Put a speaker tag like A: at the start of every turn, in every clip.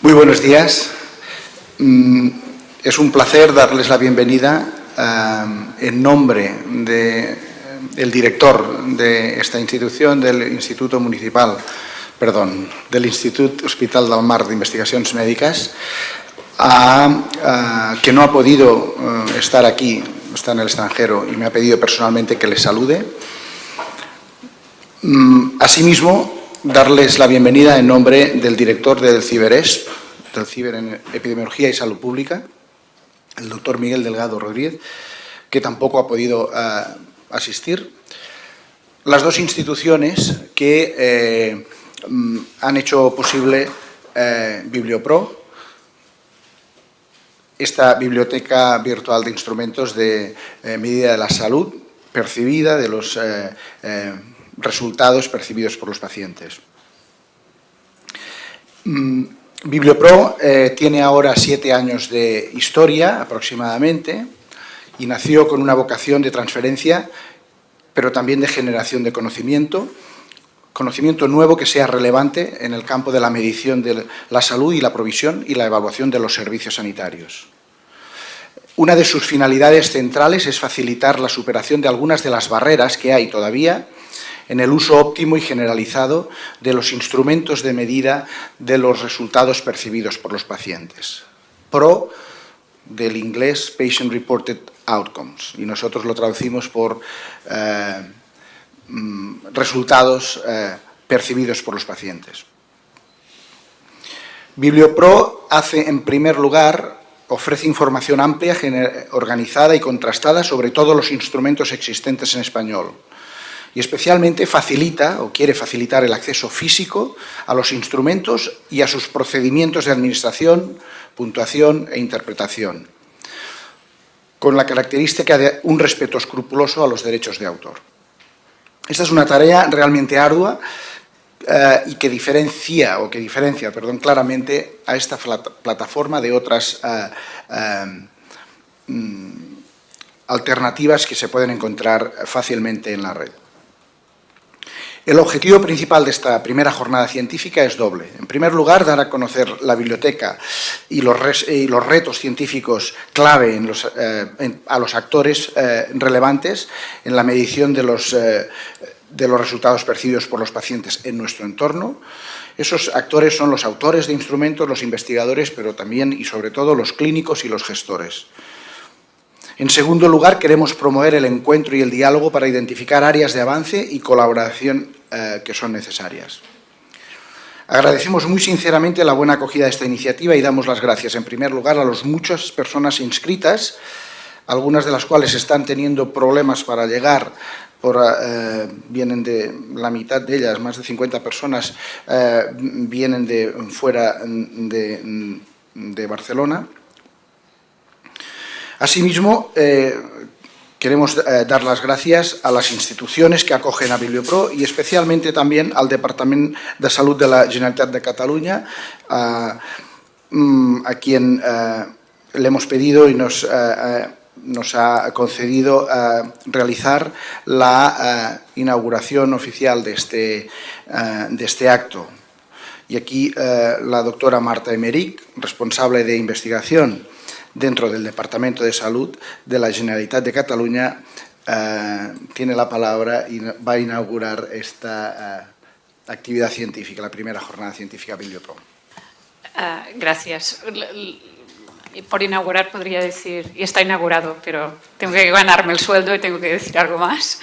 A: Muy buenos días. Es un placer darles la bienvenida en nombre del director de esta institución, del Instituto Hospital del Mar de Investigacions Mèdiques, que no ha podido estar aquí, está en el extranjero y me ha pedido personalmente que les salude. Asimismo, darles la bienvenida en nombre del director del CIBERESP, del Ciber en Epidemiología y Salud Pública, el doctor Miguel Delgado Rodríguez, que tampoco ha podido asistir. Las dos instituciones que han hecho posible Bibliopro, esta biblioteca virtual de instrumentos de medida de la salud percibida, de los resultados percibidos por los pacientes. Bibliopro tiene ahora 7 años de historia aproximadamente y nació con una vocación de transferencia, pero también de generación de conocimiento nuevo que sea relevante en el campo de la medición de la salud y la provisión y la evaluación de los servicios sanitarios. Una de sus finalidades centrales es facilitar la superación de algunas de las barreras que hay todavía en el uso óptimo y generalizado de los instrumentos de medida de los resultados percibidos por los pacientes. PRO, del inglés Patient Reported Outcomes, y nosotros lo traducimos por resultados percibidos por los pacientes. Bibliopro hace, en primer lugar, ofrece información amplia, organizada y contrastada sobre todos los instrumentos existentes en español, y especialmente facilita o quiere facilitar el acceso físico a los instrumentos y a sus procedimientos de administración, puntuación e interpretación, con la característica de un respeto escrupuloso a los derechos de autor. Esta es una tarea realmente ardua y que diferencia claramente a esta plataforma de otras alternativas que se pueden encontrar fácilmente en la red. El objetivo principal de esta primera jornada científica es doble. En primer lugar, dar a conocer la biblioteca y los retos científicos clave a los actores relevantes en la medición de los resultados percibidos por los pacientes en nuestro entorno. Esos actores son los autores de instrumentos, los investigadores, pero también y sobre todo los clínicos y los gestores. En segundo lugar, queremos promover el encuentro y el diálogo para identificar áreas de avance y colaboración que son necesarias. Agradecemos muy sinceramente la buena acogida de esta iniciativa y damos las gracias, en primer lugar, a las muchas personas inscritas, algunas de las cuales están teniendo problemas para llegar, vienen de la mitad de ellas, más de 50 personas, vienen de fuera de Barcelona. Asimismo, queremos dar las gracias a las instituciones que acogen a Bibliopro y especialmente también al Departamento de Salud de la Generalitat de Catalunya, a quien le hemos pedido y nos ha concedido realizar la inauguración oficial de este acto. Y aquí la doctora Marta Aymerich, responsable de Investigación dentro del Departamento de Salud de la Generalitat de Catalunya, tiene la palabra y va a inaugurar esta actividad científica, la primera jornada científica Bibliopro.
B: Gracias. Por inaugurar podría decir, y está inaugurado, pero tengo que ganarme el sueldo y tengo que decir algo más.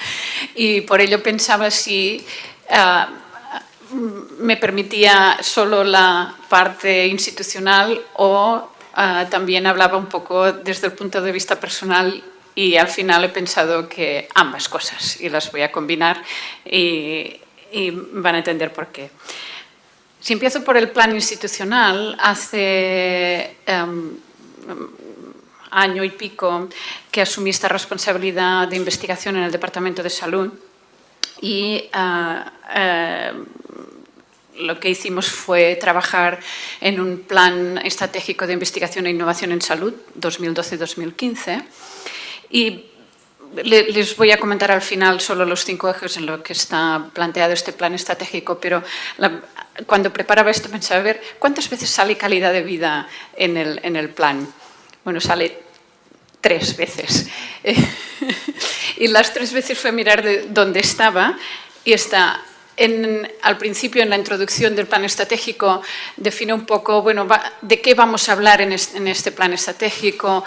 B: Y por ello pensaba si me permitía solo la parte institucional o también hablaba un poco desde el punto de vista personal y al final he pensado que ambas cosas y las voy a combinar y van a entender por qué. Si empiezo por el plan institucional, hace año y pico que asumí esta responsabilidad de investigación en el Departamento de Salud y lo que hicimos fue trabajar en un plan estratégico de investigación e innovación en salud 2012-2015 y Les voy a comentar al final solo los 5 ejes en los que está planteado este plan estratégico, pero cuando preparaba esto pensaba, a ver, ¿cuántas veces sale calidad de vida en el plan? Bueno, sale 3 veces. Y las 3 veces fue mirar de dónde estaba, y está al principio, en la introducción del plan estratégico, define un poco, bueno, de qué vamos a hablar en este plan estratégico,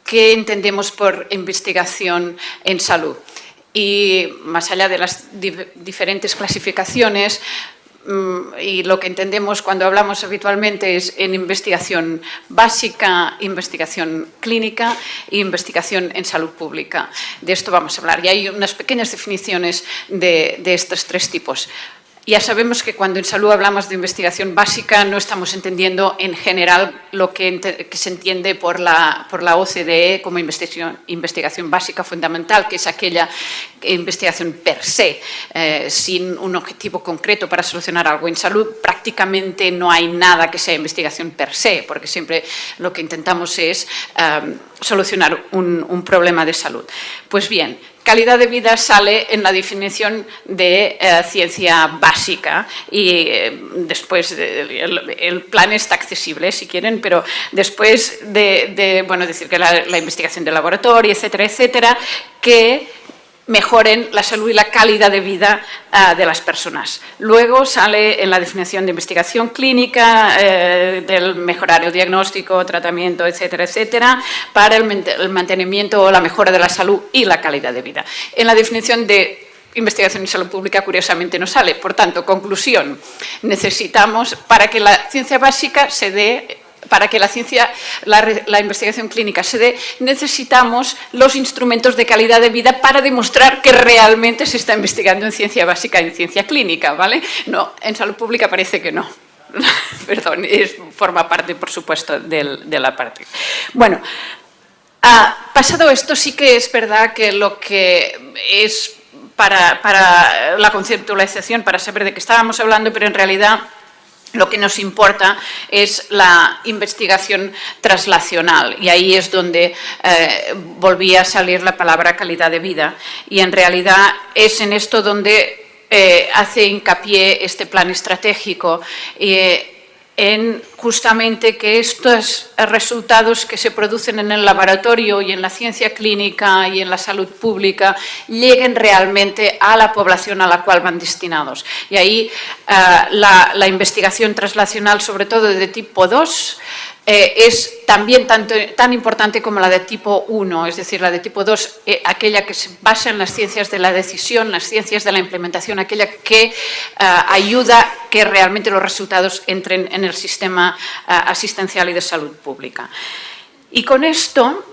B: qué entendemos por investigación en salud. Y más allá de las diferentes clasificaciones, y lo que entendemos cuando hablamos habitualmente es en investigación básica, investigación clínica e investigación en salud pública. De esto vamos a hablar. Y hay unas pequeñas definiciones de estos 3 tipos. Ya sabemos que cuando en salud hablamos de investigación básica no estamos entendiendo en general lo que se entiende por la OCDE como investigación básica fundamental, que es aquella investigación per se, sin un objetivo concreto para solucionar algo. En salud prácticamente no hay nada que sea investigación per se, porque siempre lo que intentamos es solucionar un problema de salud. Pues bien, calidad de vida sale en la definición de ciencia básica y después el plan está accesible, si quieren, pero después de decir que la investigación de laboratorio, etcétera, etcétera, que mejoren la salud y la calidad de vida de las personas. Luego sale en la definición de investigación clínica, del mejorar el diagnóstico, tratamiento, etcétera, etcétera, para el mantenimiento o la mejora de la salud y la calidad de vida. En la definición de investigación en salud pública, curiosamente, no sale. Por tanto, conclusión, necesitamos, para que la ciencia básica se dé, para que la investigación clínica se dé, necesitamos los instrumentos de calidad de vida para demostrar que realmente se está investigando en ciencia básica y en ciencia clínica, ¿vale? No, en salud pública parece que no. Perdón, forma parte, por supuesto, de la parte. Bueno, pasado esto, sí que es verdad que lo que es para la conceptualización, para saber de qué estábamos hablando, pero en realidad lo que nos importa es la investigación translacional, y ahí es donde volvía a salir la palabra calidad de vida, y en realidad es en esto donde hace hincapié este plan estratégico, en justamente que estos resultados que se producen en el laboratorio y en la ciencia clínica y en la salud pública lleguen realmente a la población a la cual van destinados. Y ahí la investigación translacional, sobre todo de tipo 2, es también tan importante como la de tipo 1, es decir, la de tipo 2, aquella que se basa en las ciencias de la decisión, las ciencias de la implementación, aquella que ayuda que realmente los resultados entren en el sistema asistencial y de salud pública. Y con esto,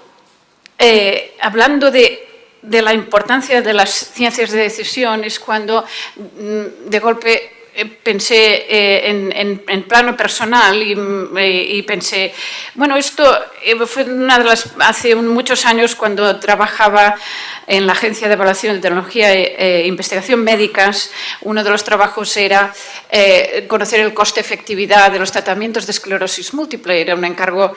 B: hablando de la importancia de las ciencias de decisión, es cuando de golpe pensé en plano personal y pensé, bueno, esto fue una de las, hace muchos años cuando trabajaba en la Agencia de Evaluación de Tecnología e Investigación Médicas, uno de los trabajos era conocer el coste-efectividad de los tratamientos de esclerosis múltiple. Era un encargo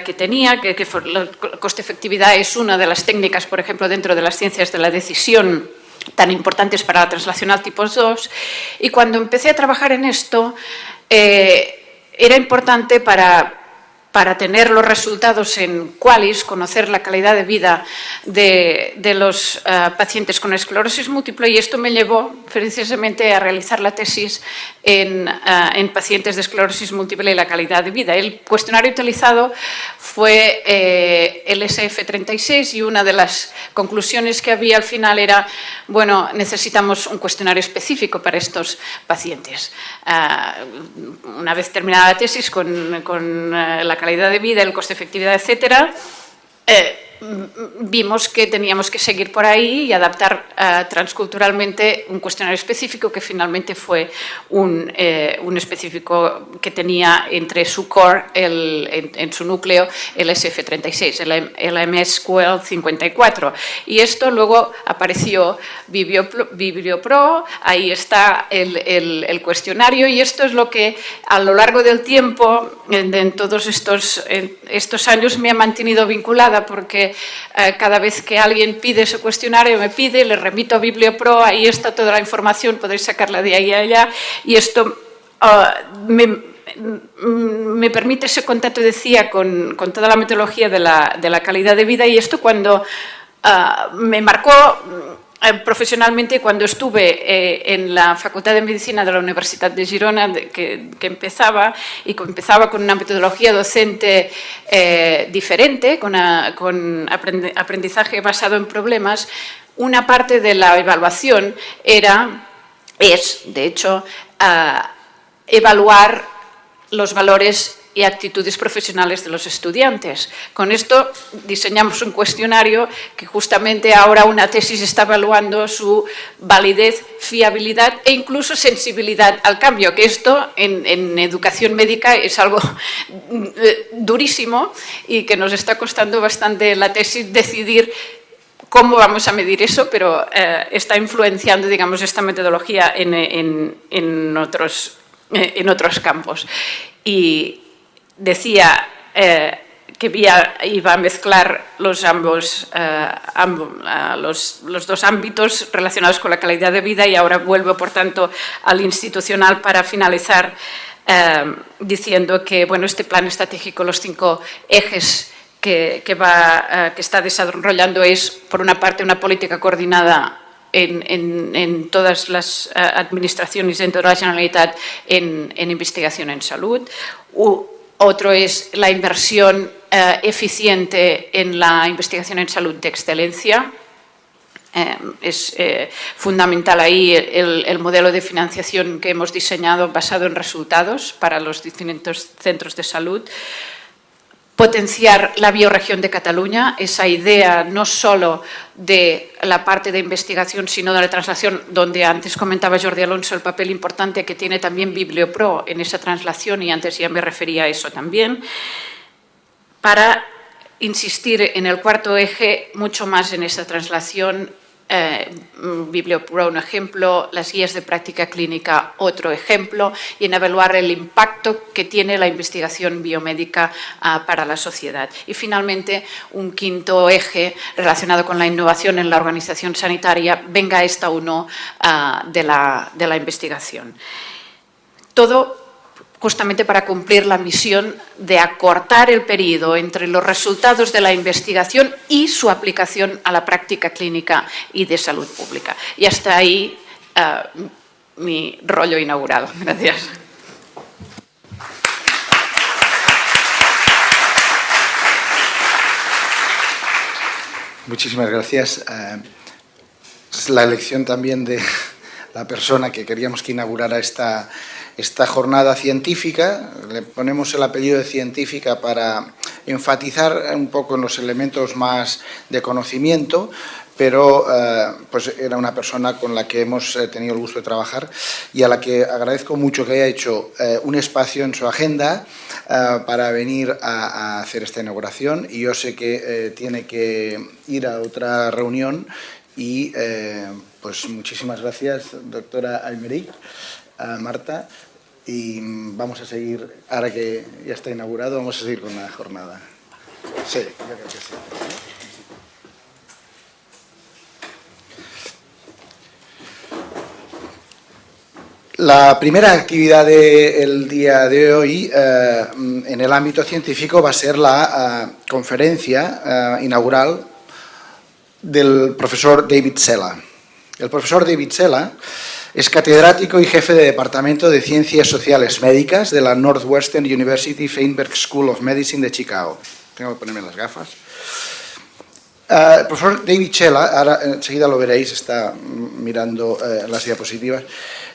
B: que tenía, que la coste-efectividad es una de las técnicas, por ejemplo, dentro de las ciencias de la decisión, tan importantes para la translacional tipo 2, y cuando empecé a trabajar en esto era importante para tener los resultados en QUALYS, conocer la calidad de vida de los pacientes con esclerosis múltiple, y esto me llevó precisamente a realizar la tesis en pacientes de esclerosis múltiple y la calidad de vida. El cuestionario utilizado fue el SF36, y una de las conclusiones que había al final era, bueno, necesitamos un cuestionario específico para estos pacientes. Una vez terminada la tesis con la calidad de vida, el coste-efectividad, etcétera, vimos que teníamos que seguir por ahí y adaptar transculturalmente un cuestionario específico, que finalmente fue un específico que tenía entre su core, en su núcleo, el SF36, el MSQL 54. Y esto luego apareció Bibliopro, ahí está el cuestionario, y esto es lo que a lo largo del tiempo, en todos estos años, me ha mantenido vinculada, porque que cada vez que alguien pide ese cuestionario, me pide, le remito a Bibliopro, ahí está toda la información, podéis sacarla de ahí a allá, y esto me permite ese contacto, decía, con toda la metodología de la calidad de vida, y esto cuando me marcó profesionalmente cuando estuve en la Facultad de Medicina de la Universitat de Girona, que empezaba con una metodología docente diferente, con aprendizaje basado en problemas. Una parte de la evaluación es, de hecho, evaluar los valores y actitudes profesionales de los estudiantes. Con esto diseñamos un cuestionario que justamente ahora una tesis está evaluando su validez, fiabilidad e incluso sensibilidad al cambio, que esto en educación médica es algo durísimo y que nos está costando bastante la tesis decidir cómo vamos a medir eso, pero está influenciando, digamos, esta metodología en otros campos. Y decía que iba a mezclar los dos ámbitos relacionados con la calidad de vida, y ahora vuelvo, por tanto, al institucional para finalizar diciendo que, bueno, este plan estratégico, los 5 ejes que está desarrollando es, por una parte, una política coordinada en todas las administraciones dentro de la Generalitat en investigación en salud. Otro es la inversión eficiente en la investigación en salud de excelencia. Es fundamental ahí el modelo de financiación que hemos diseñado basado en resultados para los distintos centros de salud. Potenciar la bioregión de Cataluña, esa idea no solo de la parte de investigación, sino de la translación, donde antes comentaba Jordi Alonso el papel importante que tiene también Bibliopro en esa translación, y antes ya me refería a eso también, para insistir en el cuarto eje mucho más en esa translación. Bibliopro, un ejemplo, las guías de práctica clínica, otro ejemplo, y en evaluar el impacto que tiene la investigación biomédica para la sociedad. Y finalmente, un quinto eje relacionado con la innovación en la organización sanitaria, venga esta o no de la investigación. Todo justamente para cumplir la misión de acortar el periodo entre los resultados de la investigación y su aplicación a la práctica clínica y de salud pública. Y hasta ahí mi rollo inaugural. Gracias.
A: Muchísimas gracias. Es la elección también de la persona que queríamos que inaugurara esta jornada científica. Le ponemos el apellido de científica para enfatizar un poco en los elementos más de conocimiento, pero pues era una persona con la que hemos tenido el gusto de trabajar y a la que agradezco mucho que haya hecho un espacio en su agenda para venir a hacer esta inauguración. Y yo sé que tiene que ir a otra reunión y pues muchísimas gracias, doctora Aymerich, Marta. Y vamos a seguir, ahora que ya está inaugurado, vamos a seguir con la jornada. Sí, yo creo que sí. La primera actividad del día de hoy en el ámbito científico va a ser la conferencia inaugural del profesor David Cella. El profesor David Cella es catedrático y jefe de Departamento de Ciencias Sociales Médicas de la Northwestern University Feinberg School of Medicine de Chicago. Tengo que ponerme las gafas. El profesor David Cella, ahora enseguida lo veréis, está mirando las diapositivas,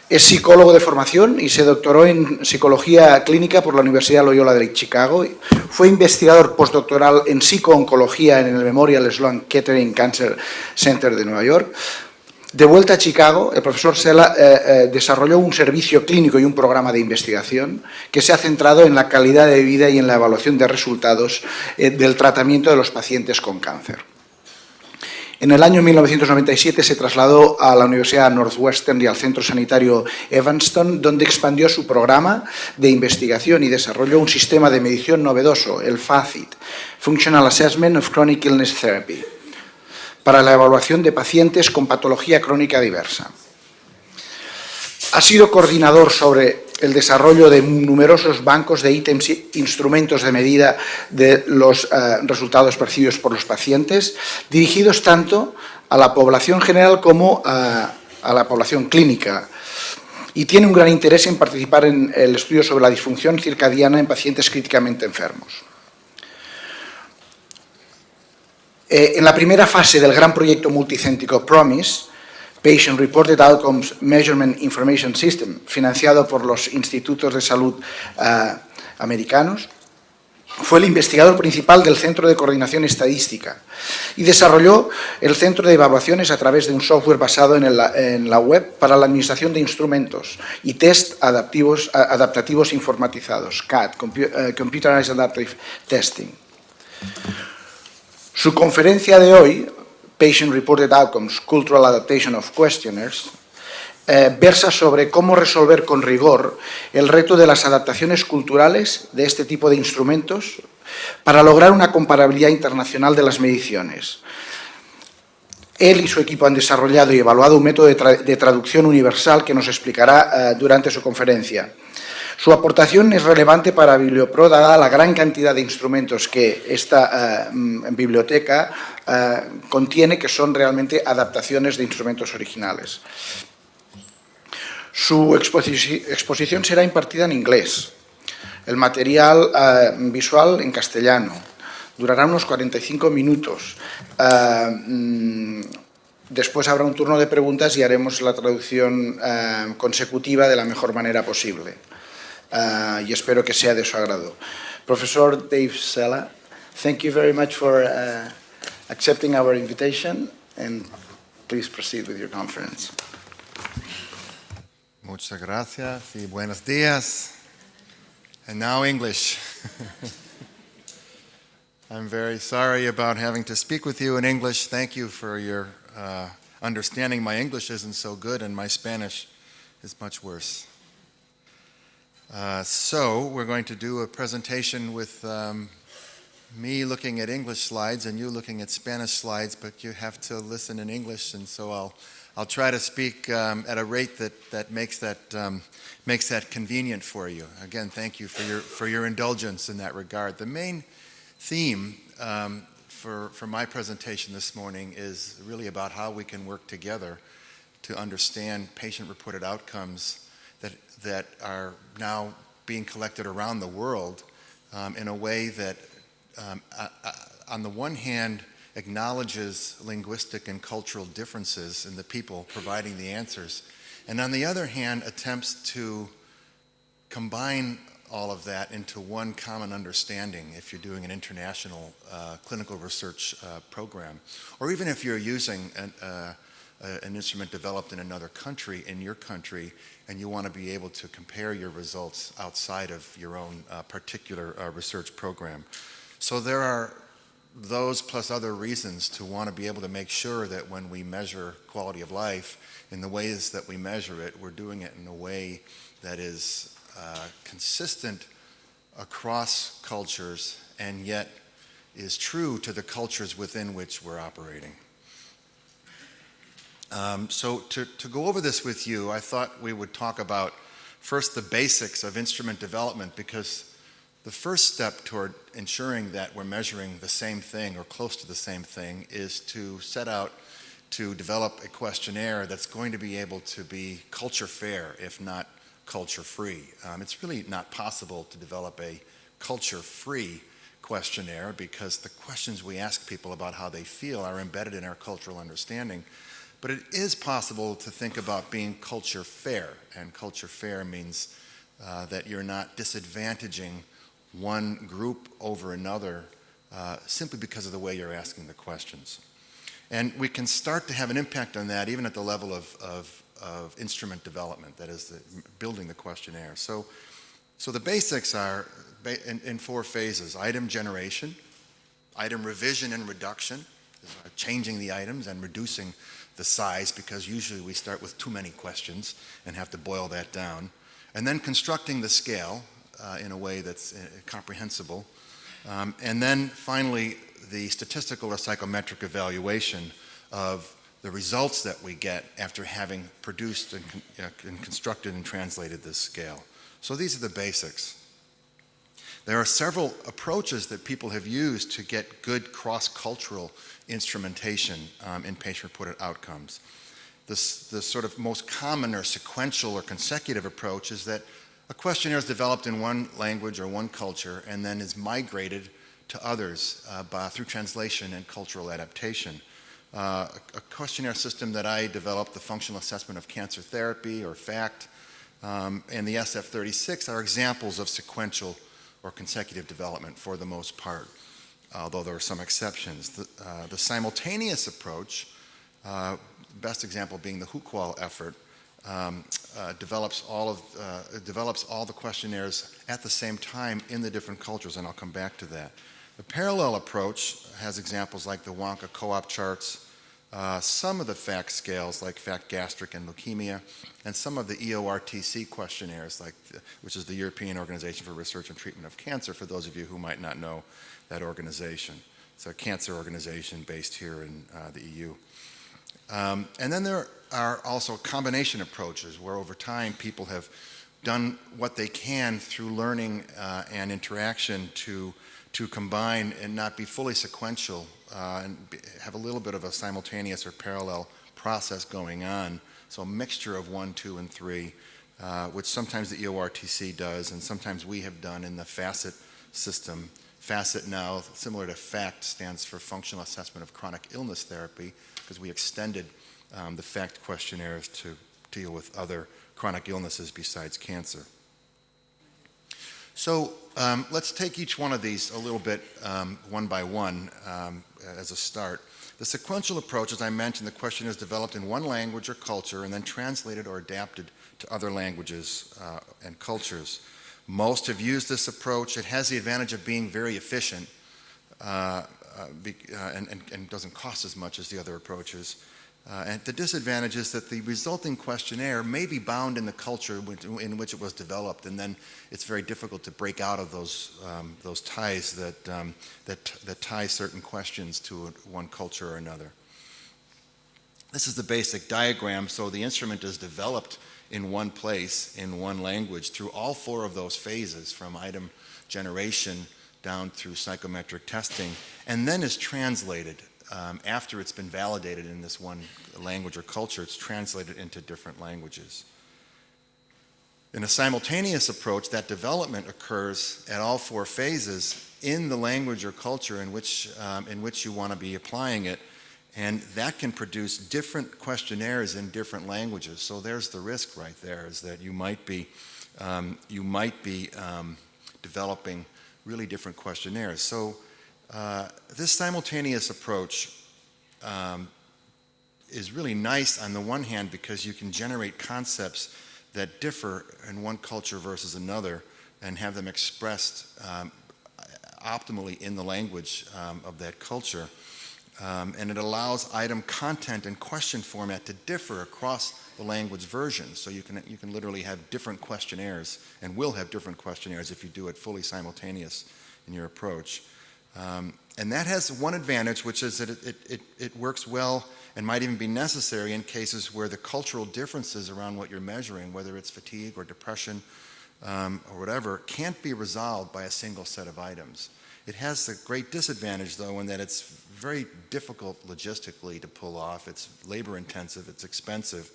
A: es psicólogo de formación y se doctoró en psicología clínica por la Universidad Loyola de Chicago. Fue investigador postdoctoral en psicooncología en el Memorial Sloan Kettering Cancer Center de Nueva York. De vuelta a Chicago, el profesor Cella desarrolló un servicio clínico y un programa de investigación que se ha centrado en la calidad de vida y en la evaluación de resultados del tratamiento de los pacientes con cáncer. En el año 1997 se trasladó a la Universidad Northwestern y al Centro Sanitario Evanston, donde expandió su programa de investigación y desarrolló un sistema de medición novedoso, el FACIT, Functional Assessment of Chronic Illness Therapy, para la evaluación de pacientes con patología crónica diversa. Ha sido coordinador sobre el desarrollo de numerosos bancos de ítems e instrumentos de medida de los resultados percibidos por los pacientes, dirigidos tanto a la población general como a la población clínica. Y tiene un gran interés en participar en el estudio sobre la disfunción circadiana en pacientes críticamente enfermos. En la primera fase del gran proyecto multicéntrico PROMISE, Patient Reported Outcomes Measurement Information System, financiado por los institutos de salud americanos, fue el investigador principal del Centro de Coordinación Estadística y desarrolló el centro de evaluaciones a través de un software basado en la web para la administración de instrumentos y test adaptativos informatizados, CAT, Computerized Adaptive Testing. Su conferencia de hoy, Patient Reported Outcomes, Cultural Adaptation of Questionnaires, versa sobre cómo resolver con rigor el reto de las adaptaciones culturales de este tipo de instrumentos para lograr una comparabilidad internacional de las mediciones. Él y su equipo han desarrollado y evaluado un método de traducción universal que nos explicará durante su conferencia. Su aportación es relevante para Bibliopro, dada la gran cantidad de instrumentos que esta biblioteca contiene, que son realmente adaptaciones de instrumentos originales. Su exposición será impartida en inglés, el material visual en castellano. Durará unos 45 minutos. Después habrá un turno de preguntas y haremos la traducción consecutiva de la mejor manera posible. Y espero que sea de su agrado. Profesor Dave Cella, thank you very much for accepting our invitation, and please proceed with your conference.
C: Muchas gracias y buenos días. And now English. I'm very sorry about having to speak with you in English. Thank you for your understanding. My English isn't so good and my Spanish is much worse. So we're going to do a presentation with me looking at English slides and you looking at Spanish slides, but you have to listen in English, and so I'll try to speak at a rate that makes that convenient for you. Again, thank you for your indulgence in that regard. The main theme for my presentation this morning is really about how we can work together to understand patient-reported outcomes that are now being collected around the world in a way that, on the one hand, acknowledges linguistic and cultural differences in the people providing the answers, and on the other hand, attempts to combine all of that into one common understanding if you're doing an international clinical research program, or even if you're using an instrument developed in another country, in your country, and you want to be able to compare your results outside of your own particular research program. So there are those plus other reasons to want to be able to make sure that when we measure quality of life in the ways that we measure it, we're doing it in a way that is consistent across cultures and yet is true to the cultures within which we're operating. So to go over this with you, I thought we would talk about first the basics of instrument development, because the first step toward ensuring that we're measuring the same thing or close to the same thing is to set out to develop a questionnaire that's going to be able to be culture fair, if not culture free. It's really not possible to develop a culture free questionnaire because the questions we ask people about how they feel are embedded in our cultural understanding. But it is possible to think about being culture fair, and culture fair means that you're not disadvantaging one group over another simply because of the way you're asking the questions. And we can start to have an impact on that even at the level of instrument development, that is, building the questionnaire. So the basics are in 4 phases: item generation, item revision and reduction, changing the items and reducing the size, because usually we start with too many questions and have to boil that down. And then constructing the scale in a way that's comprehensible. And then finally, the statistical or psychometric evaluation of the results that we get after having produced and constructed and translated this scale. So these are the basics. There are several approaches that people have used to get good cross-cultural instrumentation in patient-reported outcomes. The sort of most common or sequential or consecutive approach is that a questionnaire is developed in one language or one culture and then is migrated to others through translation and cultural adaptation. A questionnaire system that I developed, the Functional Assessment of Cancer Therapy, or FACT, and the SF-36 are examples of sequential or consecutive development for the most part, although there are some exceptions. The simultaneous approach, best example being the Huqual effort, develops all the questionnaires at the same time in the different cultures, and I'll come back to that. The parallel approach has examples like the Wonka co-op charts, some of the FACT scales like FACT gastric and leukemia, and some of the EORTC questionnaires, which is the European Organization for Research and Treatment of Cancer, for those of you who might not know that organization. It's a cancer organization based here in the EU. And then there are also combination approaches where over time people have done what they can through learning and interaction to combine and not be fully sequential and have a little bit of a simultaneous or parallel process going on. So a mixture of 1, 2, and 3, which sometimes the EORTC does and sometimes we have done in the FACET system. FACET now, similar to FACT, stands for Functional Assessment of Chronic Illness Therapy, because we extended the FACT questionnaires to deal with other chronic illnesses besides cancer. So let's take each one of these a little bit one by one as a start. The sequential approach, as I mentioned, the questionnaire is developed in one language or culture and then translated or adapted to other languages and cultures. Most have used this approach. It has the advantage of being very efficient and doesn't cost as much as the other approaches. And the disadvantage is that the resulting questionnaire may be bound in the culture in which it was developed, and then it's very difficult to break out of those ties that tie certain questions to one culture or another. This is the basic diagram. So the instrument is developed in one place, in one language, through all 4 of those phases, from item generation down through psychometric testing, and then is translated. After it's been validated in this one language or culture, it's translated into different languages. In a simultaneous approach, that development occurs at all 4 phases in the language or culture in which you want to be applying it, and that can produce different questionnaires in different languages. So there's the risk right there, is that you might be developing really different questionnaires. So this simultaneous approach is really nice on the one hand because you can generate concepts that differ in one culture versus another and have them expressed optimally in the language of that culture. And it allows item content and question format to differ across the language versions. So you can literally have different questionnaires, and will have different questionnaires if you do it fully simultaneous in your approach. And that has one advantage, which is that it works well and might even be necessary in cases where the cultural differences around what you're measuring, whether it's fatigue or depression or whatever, can't be resolved by a single set of items. It has the great disadvantage, though, in that it's very difficult logistically to pull off. It's labor intensive, it's expensive.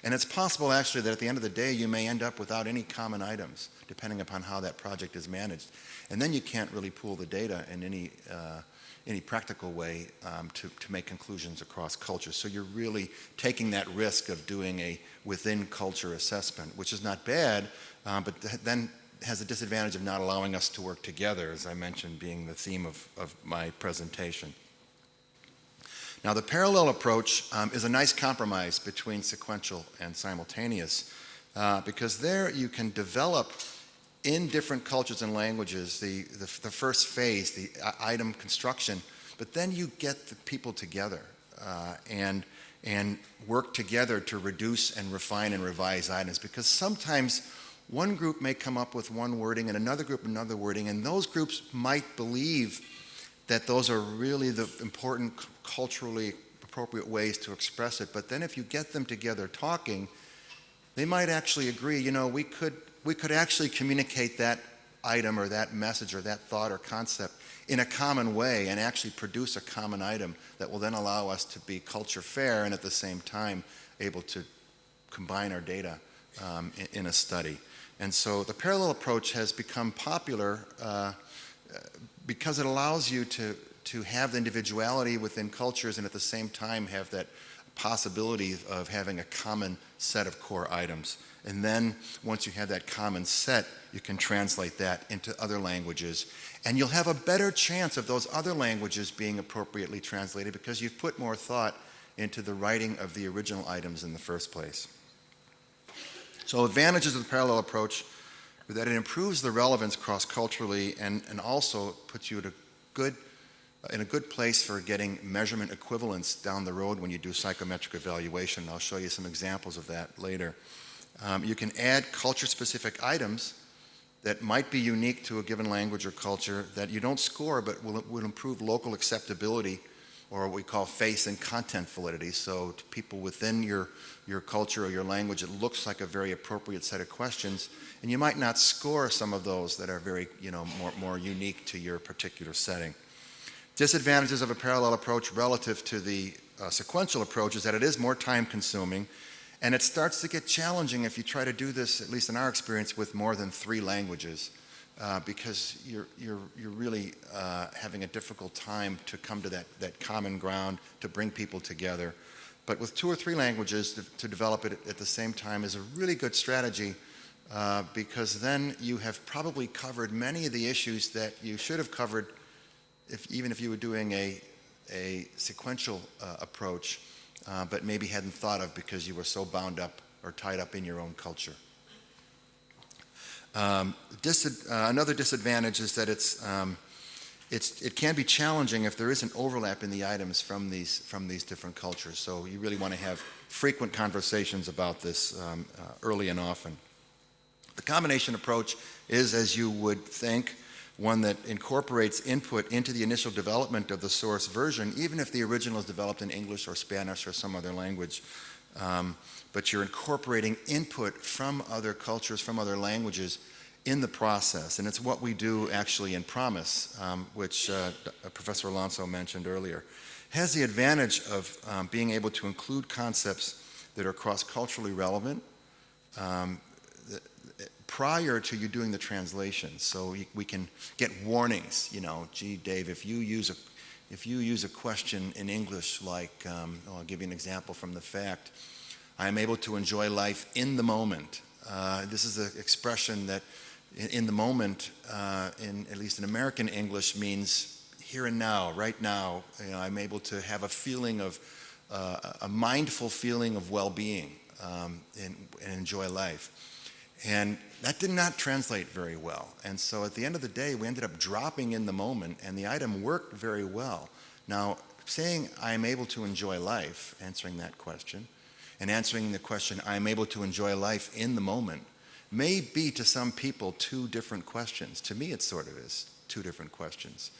C: And it's possible, actually, that at the end of the day, you may end up without any common items, depending upon how that project is managed. And then you can't really pool the data in any practical way to make conclusions across cultures. So you're really taking that risk of doing a within-culture assessment, which is not bad, but then has the disadvantage of not allowing us to work together, as I mentioned, being the theme of my presentation. Now, the parallel approach is a nice compromise between sequential and simultaneous, because there you can develop in different cultures and languages the first phase, the item construction, But then you get the people together and work together to reduce and refine and revise items, because sometimes one group may come up with one wording and another group another wording, and those groups might believe that those are really the important culturally appropriate ways to express it. But then if you get them together talking, they might actually agree, you know, we could actually communicate that item or that message or that thought or concept in a common way and actually produce a common item that will then allow us to be culture fair and at the same time able to combine our data in a study. And so the parallel approach has become popular because it allows you to have the individuality within cultures and at the same time have that possibility of having a common set of core items. And then once you have that common set, you can translate that into other languages. And you'll have a better chance of those other languages being appropriately translated because you've put more thought into the writing of the original items in the first place. So advantages of the parallel approach are that it improves the relevance cross-culturally and also puts you in a good place for getting measurement equivalence down the road when you do psychometric evaluation. I'll show you some examples of that later. You can add culture-specific items that might be unique to a given language or culture that you don't score but will improve local acceptability, or what we call face and content validity. So to people within your culture or your language, it looks like a very appropriate set of questions, and you might not score some of those that are very, more unique to your particular setting. Disadvantages of a parallel approach relative to the sequential approach is that it is more time consuming, and it starts to get challenging if you try to do this, at least in our experience, with more than 3 languages, because you're really having a difficult time to come to that common ground, to bring people together. But with 2 or 3 languages to develop it at the same time is a really good strategy, because then you have probably covered many of the issues that you should have covered even if you were doing a sequential approach, but maybe hadn't thought of because you were so bound up or tied up in your own culture. Another disadvantage is that it can be challenging if there is an overlap in the items from these different cultures. So you really want to have frequent conversations about this early and often. The combination approach is, as you would think, one that incorporates input into the initial development of the source version, even if the original is developed in English or Spanish or some other language. But you're incorporating input from other cultures, from other languages in the process. And it's what we do actually in PROMISE, which Professor Alonso mentioned earlier. It has the advantage of being able to include concepts that are cross-culturally relevant prior to you doing the translation. So we can get warnings, gee, Dave, if you use a question in English like, I'll give you an example from the fact, I am able to enjoy life in the moment. This is an expression that in the moment, at least in American English, means here and now, right now. I'm able to have a feeling of, a mindful feeling of well-being and enjoy life. And that did not translate very well. And so at the end of the day, we ended up dropping in the moment, and the item worked very well. Now, saying I am able to enjoy life, answering that question, and answering the question I am able to enjoy life in the moment, may be to some people 2 different questions. To me, it sort of is 2 different questions.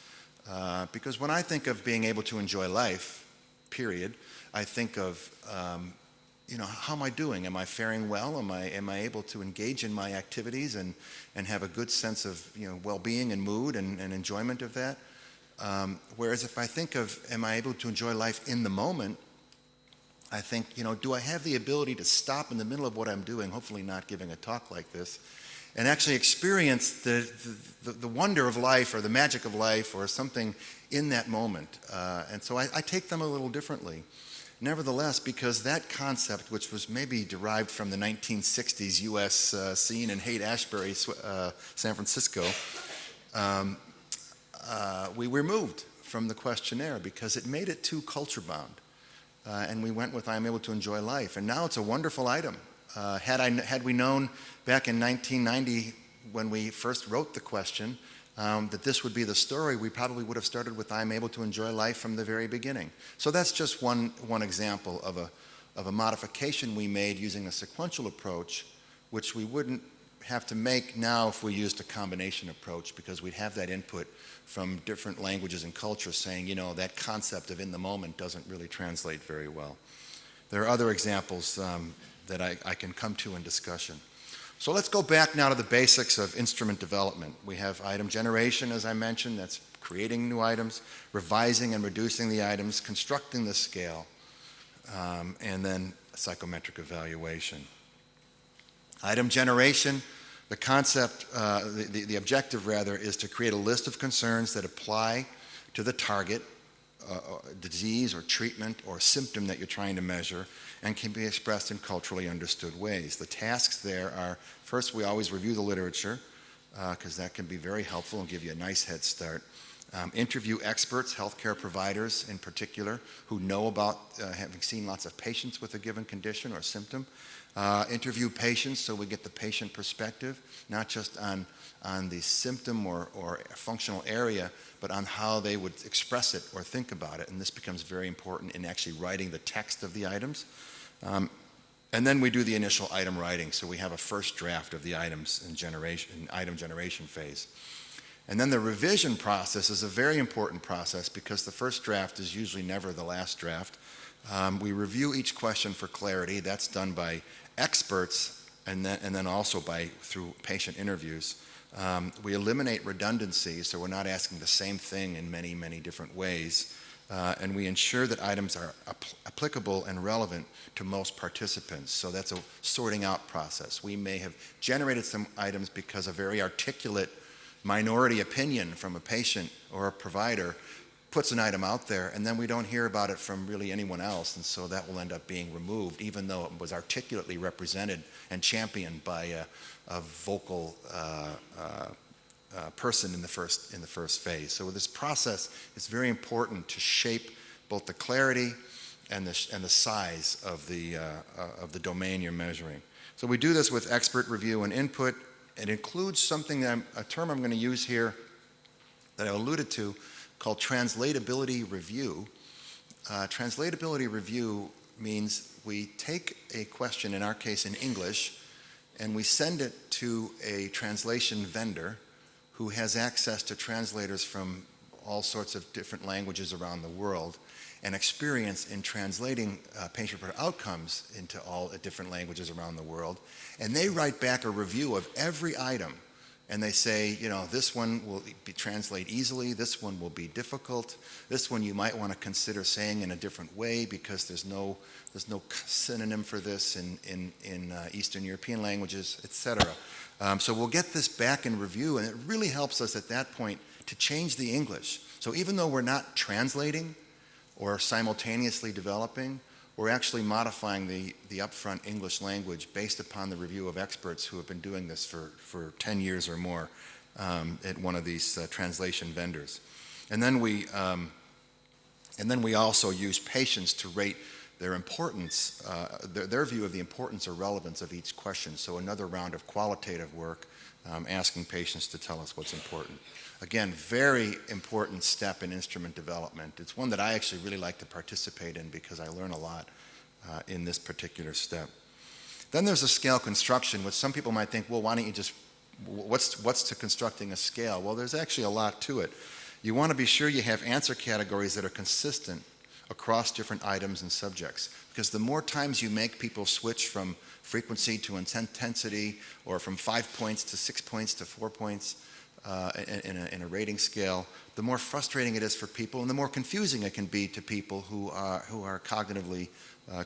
C: Because when I think of being able to enjoy life, period, I think of how am I doing? Am I faring well? Am I able to engage in my activities and have a good sense of well-being and mood and enjoyment of that? Whereas if I think of am I able to enjoy life in the moment, I think, do I have the ability to stop in the middle of what I'm doing, hopefully not giving a talk like this, and actually experience the wonder of life or the magic of life or something in that moment? And so I take them a little differently. Nevertheless, because that concept, which was maybe derived from the 1960s U.S. scene in Haight-Ashbury, San Francisco, we removed from the questionnaire because it made it too culture-bound. And we went with I'm able to enjoy life. And now it's a wonderful item. Had we known back in 1990 when we first wrote the question that this would be the story, we probably would have started with I'm able to enjoy life from the very beginning. So that's just one example of a modification we made using a sequential approach, which we wouldn't have to make now if we used a combination approach, because we'd have that input from different languages and cultures saying, you know, that concept of in the moment doesn't really translate very well. There are other examples that I can come to in discussion. So let's go back now to the basics of instrument development. We have item generation, as I mentioned, that's creating new items, revising and reducing the items, constructing the scale, and then psychometric evaluation. Item generation, the concept, the objective rather, is to create a list of concerns that apply to the target, disease or treatment or symptom that you're trying to measure, and can be expressed in culturally understood ways. The tasks there are, first, we always review the literature, because that can be very helpful and give you a nice head start. Interview experts, healthcare providers in particular, who know about having seen lots of patients with a given condition or symptom. Interview patients so we get the patient perspective, not just on the symptom or functional area, but on how they would express it or think about it. And this becomes very important in actually writing the text of the items. And then we do the initial item writing, so we have a first draft of the items in item generation phase. And then the revision process is a very important process, because the first draft is usually never the last draft. We review each question for clarity. That's done by experts and then also through patient interviews. We eliminate redundancy, so we're not asking the same thing in many, many different ways. And we ensure that items are applicable and relevant to most participants. So that's a sorting out process. We may have generated some items because a very articulate minority opinion from a patient or a provider puts an item out there, and then we don't hear about it from really anyone else, and so that will end up being removed, even though it was articulately represented and championed by a vocal person in the first phase. So this process is very important to shape both the clarity and the size of the domain you're measuring. So we do this with expert review and input. It includes something a term I'm going to use here that I alluded to, called translatability review. Translatability review means we take a question, in our case in English, and we send it to a translation vendor who has access to translators from all sorts of different languages around the world and experience in translating patient-reported outcomes into all different languages around the world. And they write back a review of every item. And they say, you know, this one will translate easily, this one will be difficult, this one you might want to consider saying in a different way because there's no synonym for this in Eastern European languages, etc. So we'll get this back in review, and it really helps us at that point to change the English. So even though we're not translating or simultaneously developing, we're actually modifying the upfront English language based upon the review of experts who have been doing this for 10 years or more at one of these translation vendors. And then we also use patients to rate their importance, their view of the importance or relevance of each question. So another round of qualitative work asking patients to tell us what's important. Again, very important step in instrument development. It's one that I actually really like to participate in because I learn a lot in this particular step. Then there's a scale construction, which some people might think, well, why don't you just, what's to constructing a scale? Well, there's actually a lot to it. You want to be sure you have answer categories that are consistent across different items and subjects, because the more times you make people switch from frequency to intensity, or from 5 points to 6 points to 4 points, in a rating scale, the more frustrating it is for people and the more confusing it can be to people who are cognitively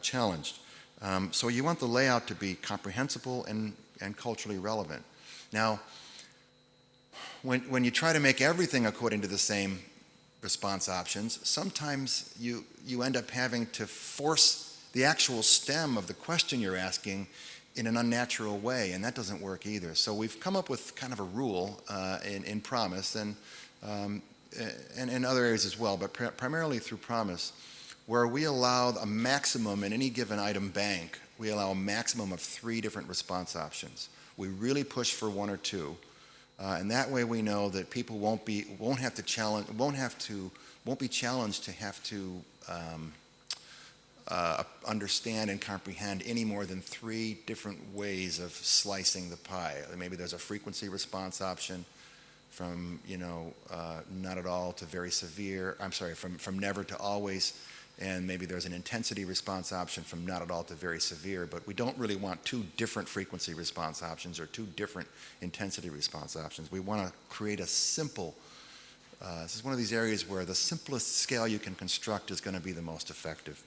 C: challenged. So you want the layout to be comprehensible and culturally relevant. Now, when you try to make everything according to the same response options, sometimes you end up having to force the actual stem of the question you're asking in an unnatural way, and that doesn't work either. So we've come up with kind of a rule in PROMIS and in other areas as well, but primarily through PROMIS, where we allow a maximum in any given item bank, we allow a maximum of 3 different response options. We really push for 1 or 2, And that way we know that people won't be challenged to have to understand and comprehend any more than 3 different ways of slicing the pie. Maybe there's a frequency response option from, not at all to very severe, from never to always, and maybe there's an intensity response option from not at all to very severe, but we don't really want 2 different frequency response options or 2 different intensity response options. We want to create a simple, this is one of these areas where the simplest scale you can construct is going to be the most effective.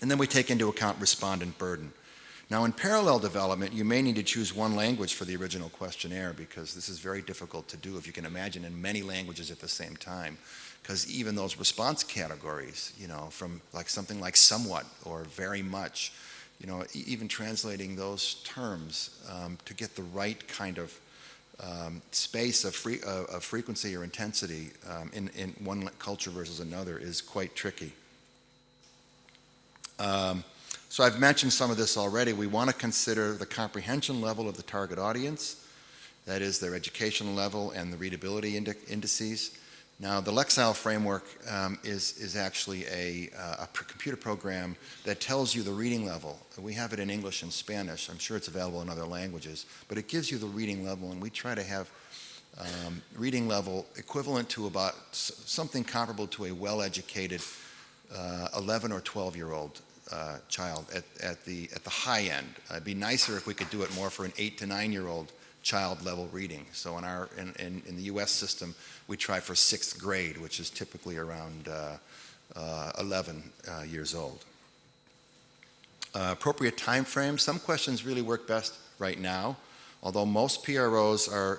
C: And then we take into account respondent burden. Now, in parallel development, you may need to choose one language for the original questionnaire, because this is very difficult to do, if you can imagine, in many languages at the same time. Because even those response categories, from something like somewhat or very much, even translating those terms to get the right kind of space of frequency or intensity in one culture versus another is quite tricky. So I've mentioned some of this already. We want to consider the comprehension level of the target audience, that is their educational level and the readability indices. Now, the Lexile framework is actually a computer program that tells you the reading level. We have it in English and Spanish. I'm sure it's available in other languages, but it gives you the reading level, and we try to have reading level equivalent to about something comparable to a well-educated 11 or 12-year-old child at the high end. It'd be nicer if we could do it more for an 8 to 9-year-old child level reading. So in the U.S. system, we try for 6th grade, which is typically around 11 years old. Appropriate time frame. Some questions really work best right now, although most PROs are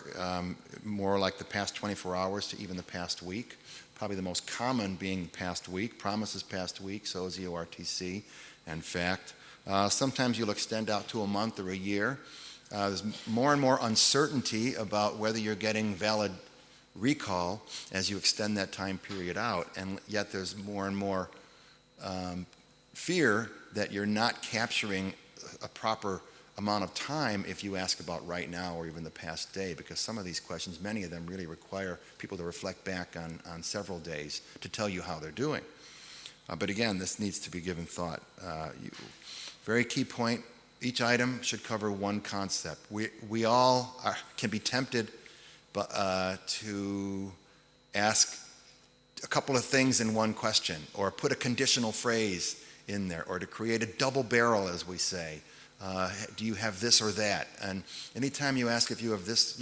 C: more like the past 24 hours to even the past week. Probably the most common being past week. Promise is past week, so is EORTC and FACT. Sometimes you'll extend out to a month or a year. There's more and more uncertainty about whether you're getting valid recall as you extend that time period out, and yet there's more and more fear that you're not capturing a proper amount of time if you ask about right now or even the past day, because some of these questions, many of them really require people to reflect back on several days to tell you how they're doing. But again, this needs to be given thought. Very key point, each item should cover one concept. We all can be tempted to ask a couple of things in one question, or put a conditional phrase in there, or to create a double barrel, as we say. Do you have this or that? And anytime you ask if you have this,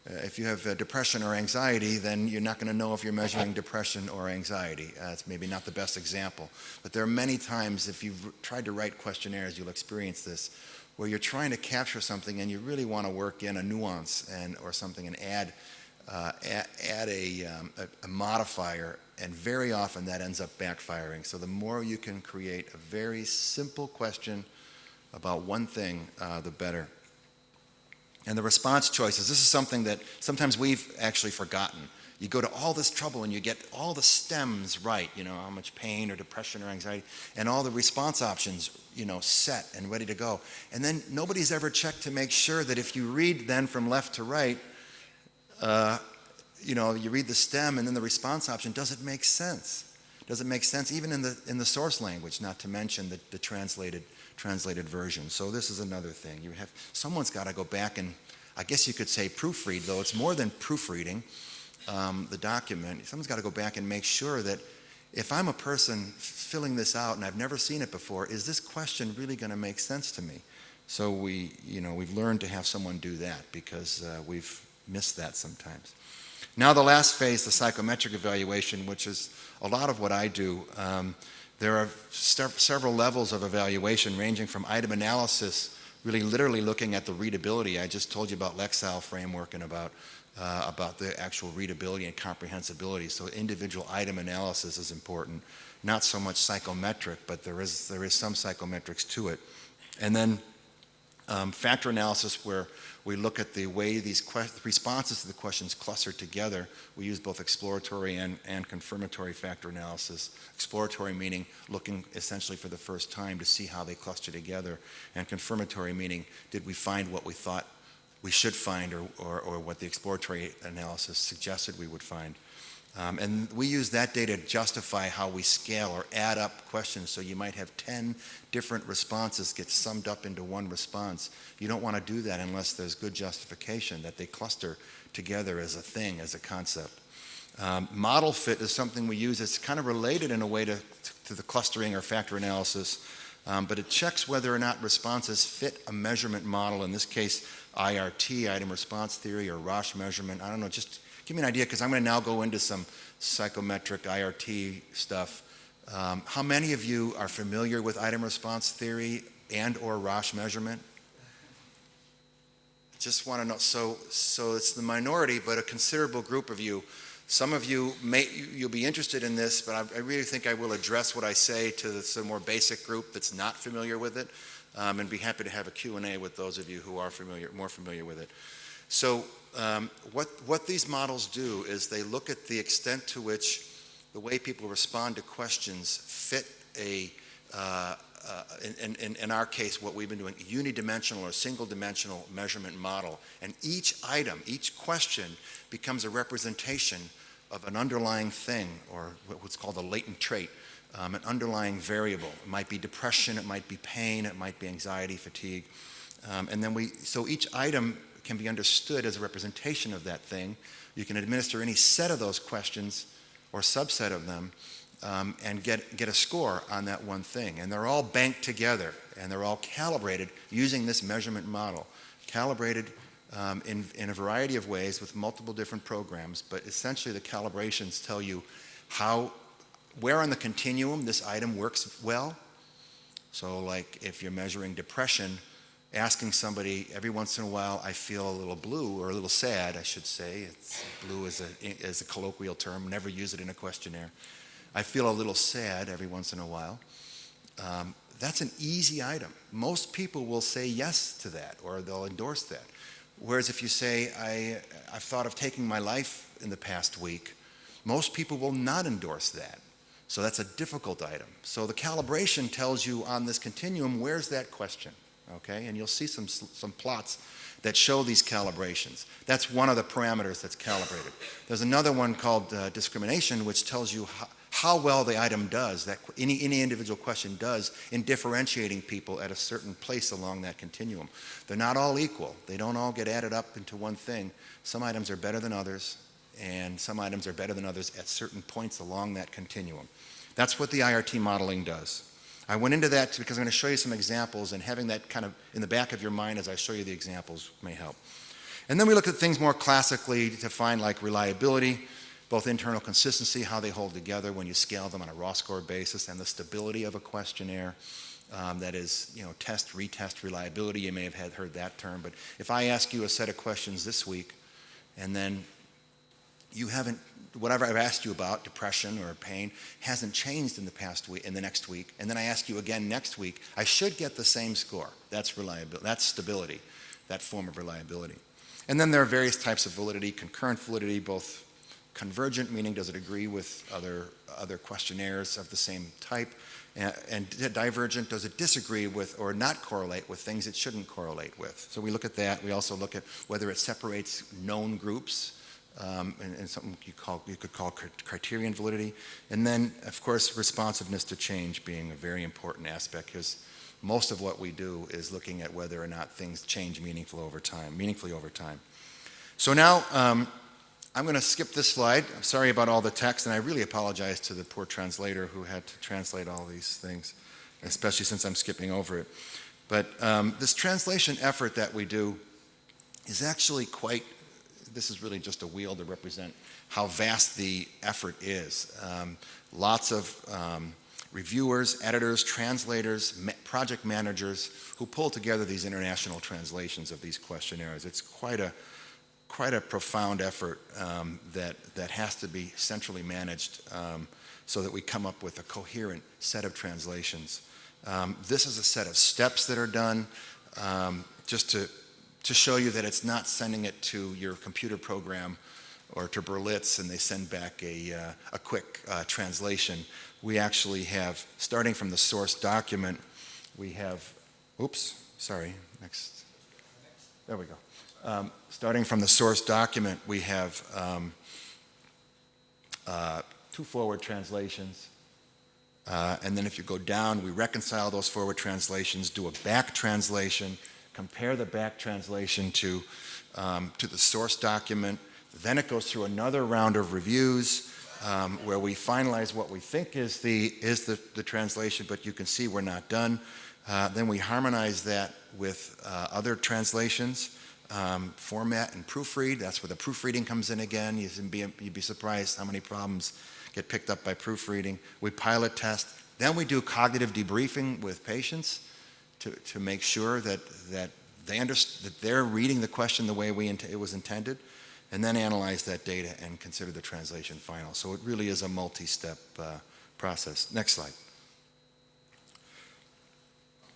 C: if you have depression or anxiety, then you're not going to know if you're measuring depression or anxiety. It's maybe not the best example. But there are many times, if you've tried to write questionnaires, you'll experience this, where you're trying to capture something and you really want to work in a nuance or something and add a modifier, and very often that ends up backfiring. So the more you can create a very simple question about one thing, the better. And the response choices, this is something that sometimes we've actually forgotten. You go to all this trouble and you get all the stems right, how much pain or depression or anxiety, and all the response options, set and ready to go. And then nobody's ever checked to make sure that if you read then from left to right, you read the stem and then the response option, does it make sense? Does it make sense even in the source language, not to mention the translated version? So this is another thing. Someone's got to go back and, I guess you could say, proofread, though it's more than proofreading the document. Someone's got to go back and make sure that if I'm a person filling this out and I've never seen it before, is this question really going to make sense to me? So we've learned to have someone do that, because we've missed that sometimes. Now the last phase, the psychometric evaluation, which is a lot of what I do. There are several levels of evaluation, ranging from item analysis, really literally looking at the readability. I just told you about Lexile framework and about the actual readability and comprehensibility. So individual item analysis is important. Not so much psychometric, but there is some psychometrics to it. And then factor analysis, where we look at the way these responses to the questions cluster together. We use both exploratory and confirmatory factor analysis. Exploratory meaning looking essentially for the first time to see how they cluster together, and confirmatory meaning, did we find what we thought we should find or what the exploratory analysis suggested we would find. And we use that data to justify how we scale or add up questions. So you might have 10 different responses get summed up into one response. You don't want to do that unless there's good justification that they cluster together as a thing, as a concept. Model fit is something we use. It's kind of related in a way to the clustering or factor analysis, but it checks whether or not responses fit a measurement model. In this case, IRT, item response theory, or Roche measurement. I don't know, just give me an idea, because I'm going to now go into some psychometric IRT stuff. How many of you are familiar with item response theory and or Roche measurement? Just want to know. So it's the minority, but a considerable group of you. Some of you, you'll be interested in this, but I really think I will address what I say to some more basic group that's not familiar with it, and be happy to have a Q&A with those of you who are more familiar with it. So what these models do is they look at the extent to which the way people respond to questions fit in our case, what we've been doing, unidimensional or single-dimensional measurement model. And each item, each question becomes a representation of an underlying thing, or what's called a latent trait, an underlying variable. It might be depression, it might be pain, it might be anxiety, fatigue. And then so each item can be understood as a representation of that thing. You can administer any set of those questions or subset of them and get a score on that one thing. And they're all banked together, and they're all calibrated using this measurement model. Calibrated in a variety of ways with multiple different programs, but essentially the calibrations tell you where on the continuum this item works well. So like if you're measuring depression, asking somebody every once in a while, I feel a little blue, or a little sad, I should say. Blue is a colloquial term, never use it in a questionnaire. I feel a little sad every once in a while. That's an easy item. Most people will say yes to that, or they'll endorse that. Whereas if you say, I've thought of taking my life in the past week, most people will not endorse that. So that's a difficult item. So the calibration tells you on this continuum, where's that question? Okay, and you'll see some plots that show these calibrations. That's one of the parameters that's calibrated. There's another one called discrimination, which tells you how well the item does, that any individual question does in differentiating people at a certain place along that continuum. They're not all equal. They don't all get added up into one thing. Some items are better than others, and some items are better than others at certain points along that continuum. That's what the IRT modeling does. I went into that because I'm going to show you some examples, and having that kind of in the back of your mind as I show you the examples may help. And then we look at things more classically defined, like reliability, both internal consistency, how they hold together when you scale them on a raw score basis, and the stability of a questionnaire. That is, test, retest reliability. You may have heard that term, but if I ask you a set of questions this week, and then you haven't, whatever I've asked you about, depression or pain, hasn't changed in the past week, in the next week, and then I ask you again next week, I should get the same score. That's reliability. That's stability, that form of reliability. And then there are various types of validity: concurrent validity, both convergent, meaning does it agree with other questionnaires of the same type, and divergent, does it disagree with or not correlate with things it shouldn't correlate with. So we look at that. We also look at whether it separates known groups, and something you could call criterion validity. And then, of course, responsiveness to change being a very important aspect, because most of what we do is looking at whether or not things change meaningfully over time. So now I'm going to skip this slide. I'm sorry about all the text, and I really apologize to the poor translator who had to translate all these things, especially since I'm skipping over it. But this translation effort that we do is actually this is really just a wheel to represent how vast the effort is. Lots of reviewers, editors, translators, project managers who pull together these international translations of these questionnaires. It's quite a profound effort that has to be centrally managed so that we come up with a coherent set of translations. This is a set of steps that are done just to show you that it's not sending it to your computer program or to Berlitz and they send back a quick translation. We actually have, starting from the source document, we have, next. there we go. Starting from the source document, we have 2 forward translations. And then if you go down, we reconcile those forward translations, do a back translation, compare the back translation to the source document. Then it goes through another round of reviews where we finalize what we think is the translation, but you can see we're not done. Then we harmonize that with other translations, format and proofread. That's where the proofreading comes in again. You'd be surprised how many problems get picked up by proofreading. We pilot test. Then we do cognitive debriefing with patients to make sure that they're reading the question the way it was intended, and then analyze that data and consider the translation final. So it really is a multi-step process. Next slide.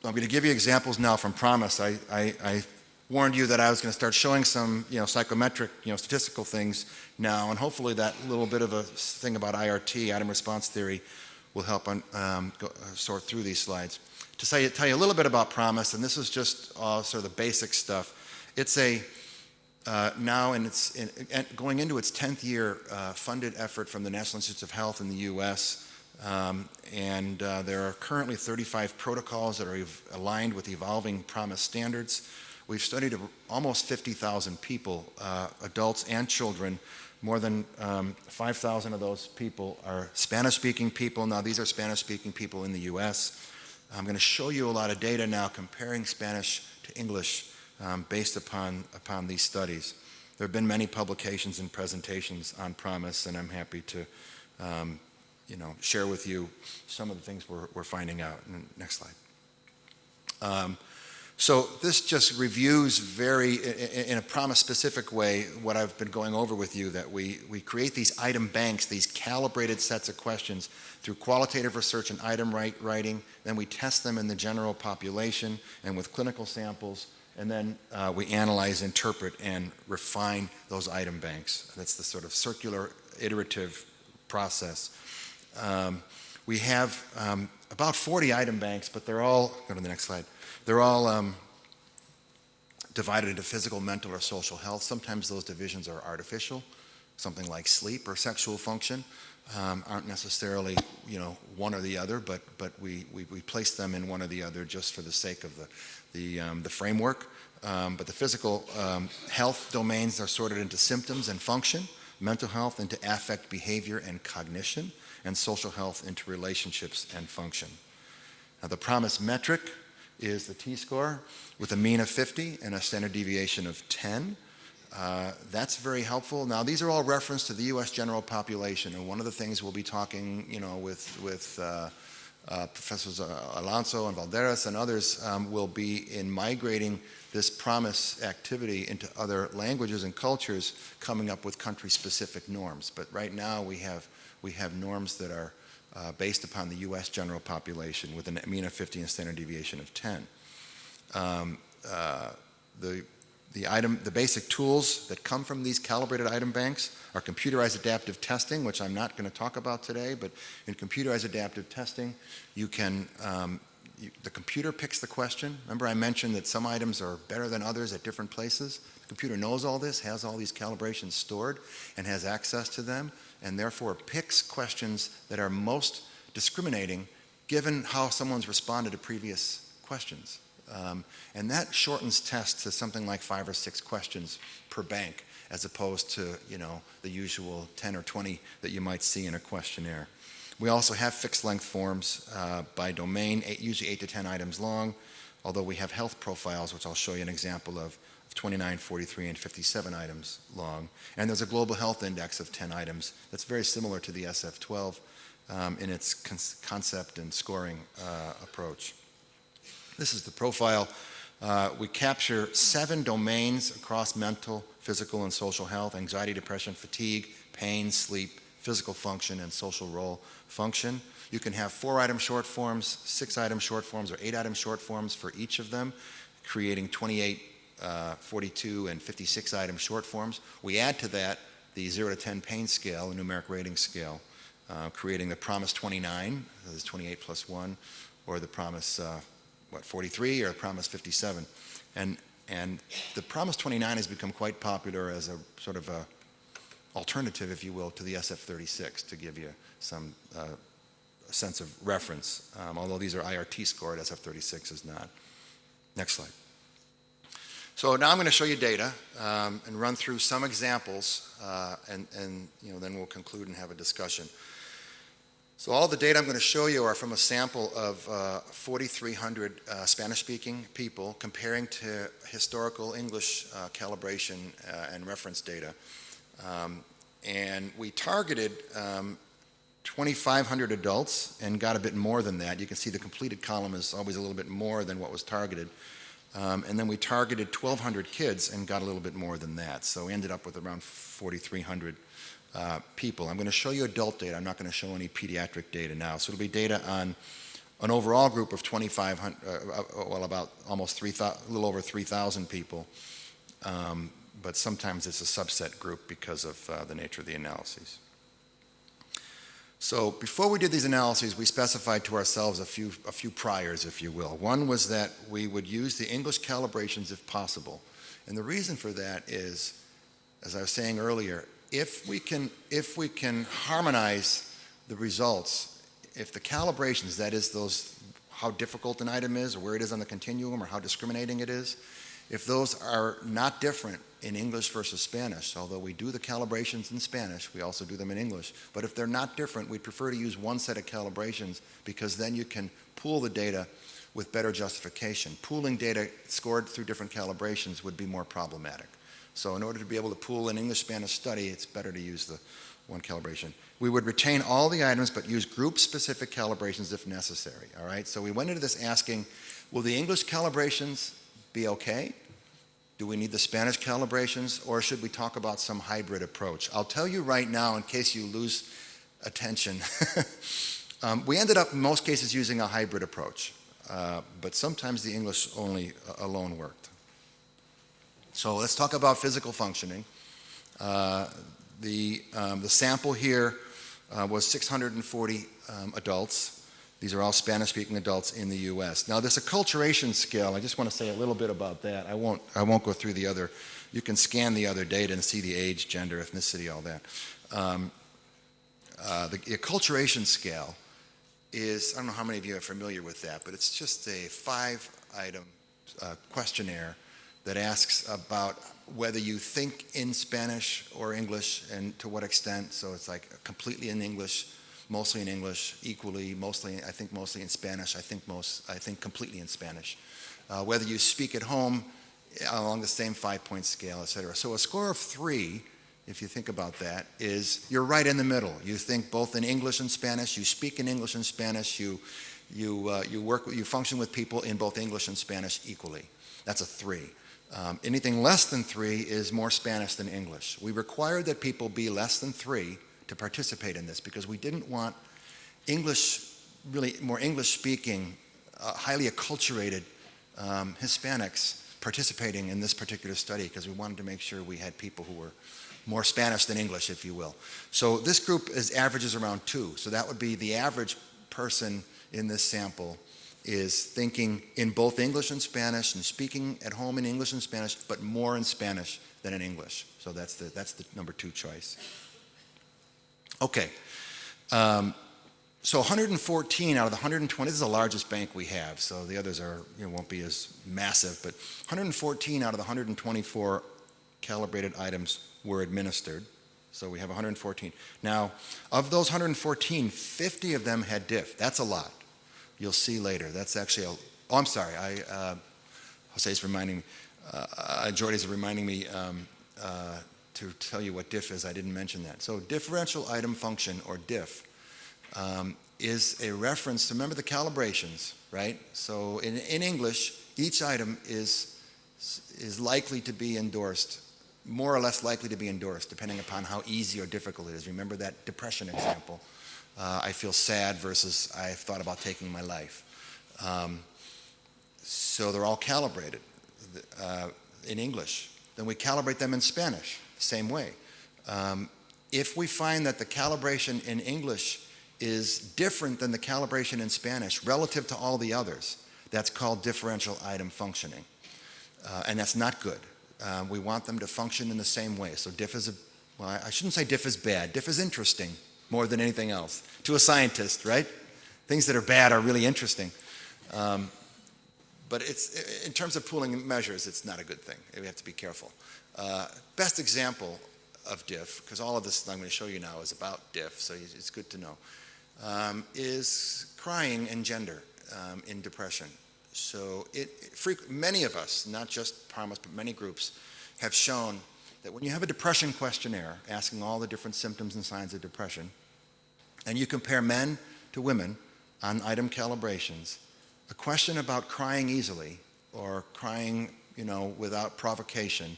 C: I'm going to give you examples now from PROMIS. I warned you that I was going to start showing some psychometric, statistical things now, and hopefully that little bit of a thing about IRT, item response theory, will help sort through these slides. To tell you a little bit about PROMIS, and this is just sort of the basic stuff. It's now going into its 10th year funded effort from the National Institutes of Health in the U.S., and there are currently 35 protocols that are aligned with evolving PROMIS standards. We've studied almost 50,000 people, adults and children. More than 5,000 of those people are Spanish-speaking people. Now, these are Spanish-speaking people in the U.S. I'm going to show you a lot of data now comparing Spanish to English based upon these studies. There have been many publications and presentations on PROMIS, and I'm happy to share with you some of the things we're finding out. Next slide. So this just reviews in a PROMIS-specific way what I've been going over with you, that we create these item banks, these calibrated sets of questions through qualitative research and item writing. Then we test them in the general population and with clinical samples. And then we analyze, interpret, and refine those item banks. That's the sort of circular, iterative process. We have about 40 item banks, but they're all, go to the next slide, they're all divided into physical, mental, or social health. Sometimes those divisions are artificial, something like sleep or sexual function. Aren't necessarily, one or the other, but we place them in one or the other just for the sake of the framework. But the physical health domains are sorted into symptoms and function, mental health into affect, behavior, and cognition, and social health into relationships and function. Now, the PROMIS metric is the T-score with a mean of 50 and a standard deviation of 10. That's very helpful. Now, these are all referenced to the U.S. general population, and one of the things we'll be talking, with Professors Alonso and Valderas and others will be in migrating this PROMIS activity into other languages and cultures, coming up with country-specific norms. But right now we have norms that are based upon the U.S. general population with a mean of 50 and a standard deviation of 10. The basic tools that come from these calibrated item banks are computerized adaptive testing, which I'm not going to talk about today, but in computerized adaptive testing, you can, the computer picks the question. Remember I mentioned that some items are better than others at different places? The computer knows all this, has all these calibrations stored, and has access to them, and therefore picks questions that are most discriminating given how someone's responded to previous questions. And that shortens tests to something like 5 or 6 questions per bank, as opposed to the usual 10 or 20 that you might see in a questionnaire. We also have fixed length forms by domain, usually 8 to 10 items long, although we have health profiles, which I'll show you an example of 29, 43, and 57 items long. And there's a global health index of 10 items that's very similar to the SF-12 in its concept and scoring approach. This is the profile. We capture 7 domains across mental, physical, and social health: anxiety, depression, fatigue, pain, sleep, physical function, and social role function. You can have 4-item short forms, 6-item short forms, or 8-item short forms for each of them, creating 28, 42, and 56-item short forms. We add to that the 0 to 10 pain scale, a numeric rating scale, creating the PROMIS 29, that is 28 plus 1, or the PROMIS 43, or PROMIS 57. And And the Promise 29 has become quite popular as a sort of a alternative, if you will, to the SF-36, to give you some sense of reference, although these are IRT scored, SF-36 is not. Next slide. So now I'm going to show you data and run through some examples, and then we'll conclude and have a discussion. So all the data I'm going to show you are from a sample of 4,300 Spanish-speaking people comparing to historical English calibration and reference data. And we targeted 2,500 adults and got a bit more than that. You can see the completed column is always a little bit more than what was targeted. And then we targeted 1,200 kids and got a little bit more than that. So we ended up with around 4,300 people. I'm going to show you adult data. I'm not going to show any pediatric data now. So it'll be data on an overall group of 2,500, well, about almost 3,000, a little over 3,000 people. But sometimes it's a subset group because of the nature of the analyses. So before we did these analyses, we specified to ourselves a few priors, if you will. One was that we would use the English calibrations if possible. And the reason for that is, as I was saying earlier, if we can harmonize the results, if the calibrations, that is how difficult an item is, or where it is on the continuum, or how discriminating it is, if those are not different in English versus Spanish, although we do the calibrations in Spanish, we also do them in English, but if they're not different, we prefer to use one set of calibrations because then you can pool the data with better justification. Pooling data scored through different calibrations would be more problematic. So in order to be able to pool an English-Spanish study, it's better to use the one calibration. We would retain all the items but use group-specific calibrations if necessary, all right? So we went into this asking, will the English calibrations be okay? Do we need the Spanish calibrations, or should we talk about some hybrid approach? I'll tell you right now, in case you lose attention, we ended up in most cases using a hybrid approach, but sometimes the English only alone worked. So let's talk about physical functioning. The sample here was 640 adults. These are all Spanish-speaking adults in the U.S. Now, this acculturation scale, I just want to say a little bit about that. I won't go through the other. You can scan the other data and see the age, gender, ethnicity, all that. The acculturation scale is, I don't know how many of you are familiar with that, but it's just a 5-item questionnaire that asks about whether you think in Spanish or English and to what extent. So it's like completely in English, mostly in English, equally, mostly, I think mostly in Spanish, I think completely in Spanish. Whether you speak at home along the same 5-point scale, et cetera. So a score of 3, if you think about that, is you're right in the middle. You think both in English and Spanish, you speak in English and Spanish, you function with people in both English and Spanish equally. That's a 3. Anything less than 3 is more Spanish than English. We required that people be less than 3 to participate in this because we didn't want English, really more English-speaking, highly acculturated Hispanics participating in this particular study because we wanted to make sure we had people who were more Spanish than English, if you will. So this group averages around 2. So that would be the average person in this sample is thinking in both English and Spanish and speaking at home in English and Spanish, but more in Spanish than in English. So that's the number 2 choice. Okay. So 114 out of the 120, this is the largest bank we have, so the others won't be as massive, but 114 out of the 124 calibrated items were administered. So we have 114. Now, of those 114, 50 of them had diff. That's a lot. You'll see later. That's actually I'm sorry. Jose's reminding me, Jordy's reminding me to tell you what diff is. I didn't mention that. So differential item function, or diff, is a reference to, remember the calibrations, right? So in English, each item is likely to be endorsed, more or less likely to be endorsed, depending upon how easy or difficult it is. Remember that depression example? I feel sad versus I've thought about taking my life. So they're all calibrated in English. Then we calibrate them in Spanish, same way. If we find that the calibration in English is different than the calibration in Spanish relative to all the others, that's called differential item functioning. And that's not good. We want them to function in the same way. So diff is, well, I shouldn't say diff is bad. Diff is interesting more than anything else. To a scientist, right? Things that are bad are really interesting. But it's, in terms of pooling measures, it's not a good thing. We have to be careful. Best example of diff, because all of this I'm going to show you now is about diff, so it's good to know, is crying and gender in depression. So many of us, not just PARMAs, but many groups, have shown that when you have a depression questionnaire asking all the different symptoms and signs of depression, and you compare men to women on item calibrations, a question about crying easily or crying, without provocation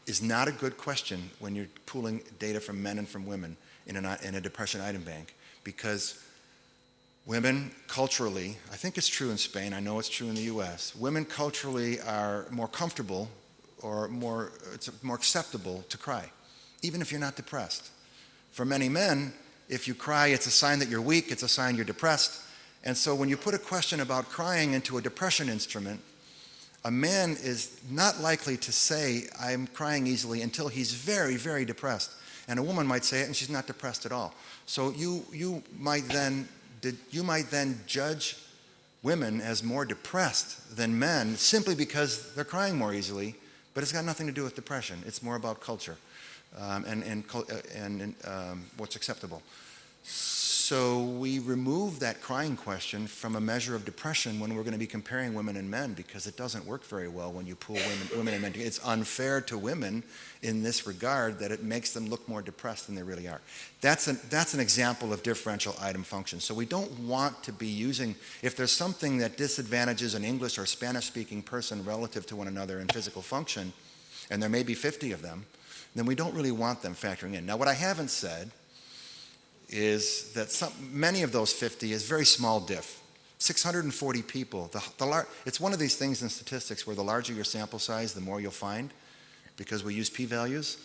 C: is not a good question when you're pooling data from men and from women in a depression item bank, because women culturally, I think it's true in Spain, I know it's true in the US, women culturally are more comfortable or it's more acceptable to cry, even if you're not depressed. For many men, if you cry, it's a sign that you're weak, it's a sign you're depressed. And so when you put a question about crying into a depression instrument, a man is not likely to say, I'm crying easily, until he's very, very depressed. And a woman might say it and she's not depressed at all. So you might then judge women as more depressed than men simply because they're crying more easily, but it's got nothing to do with depression. It's more about culture and what's acceptable. So we remove that crying question from a measure of depression when we're going to be comparing women and men, because it doesn't work very well when you pool women and men. It's unfair to women in this regard that it makes them look more depressed than they really are. That's an example of differential item function. So we don't want to be using, if there's something that disadvantages an English or Spanish-speaking person relative to one another in physical function, and there may be 50 of them, then we don't really want them factoring in. Now, what I haven't said is that many of those 50 is very small diff. 640 people. It's one of these things in statistics where the larger your sample size, the more you'll find, because we use p-values.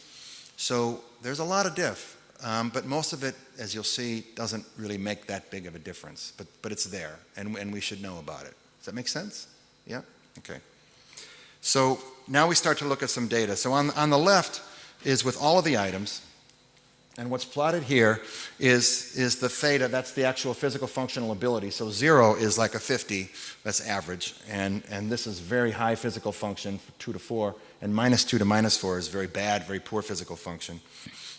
C: So there's a lot of diff, but most of it, as you'll see, doesn't really make that big of a difference. But it's there, and we should know about it. Does that make sense? Yeah? Okay. So now we start to look at some data. So on the left is with all of the items. And what's plotted here is the theta, that's the actual physical functional ability. So 0 is like a 50, that's average. And this is very high physical function, 2 to 4. And -2 to -4 is very bad, very poor physical function.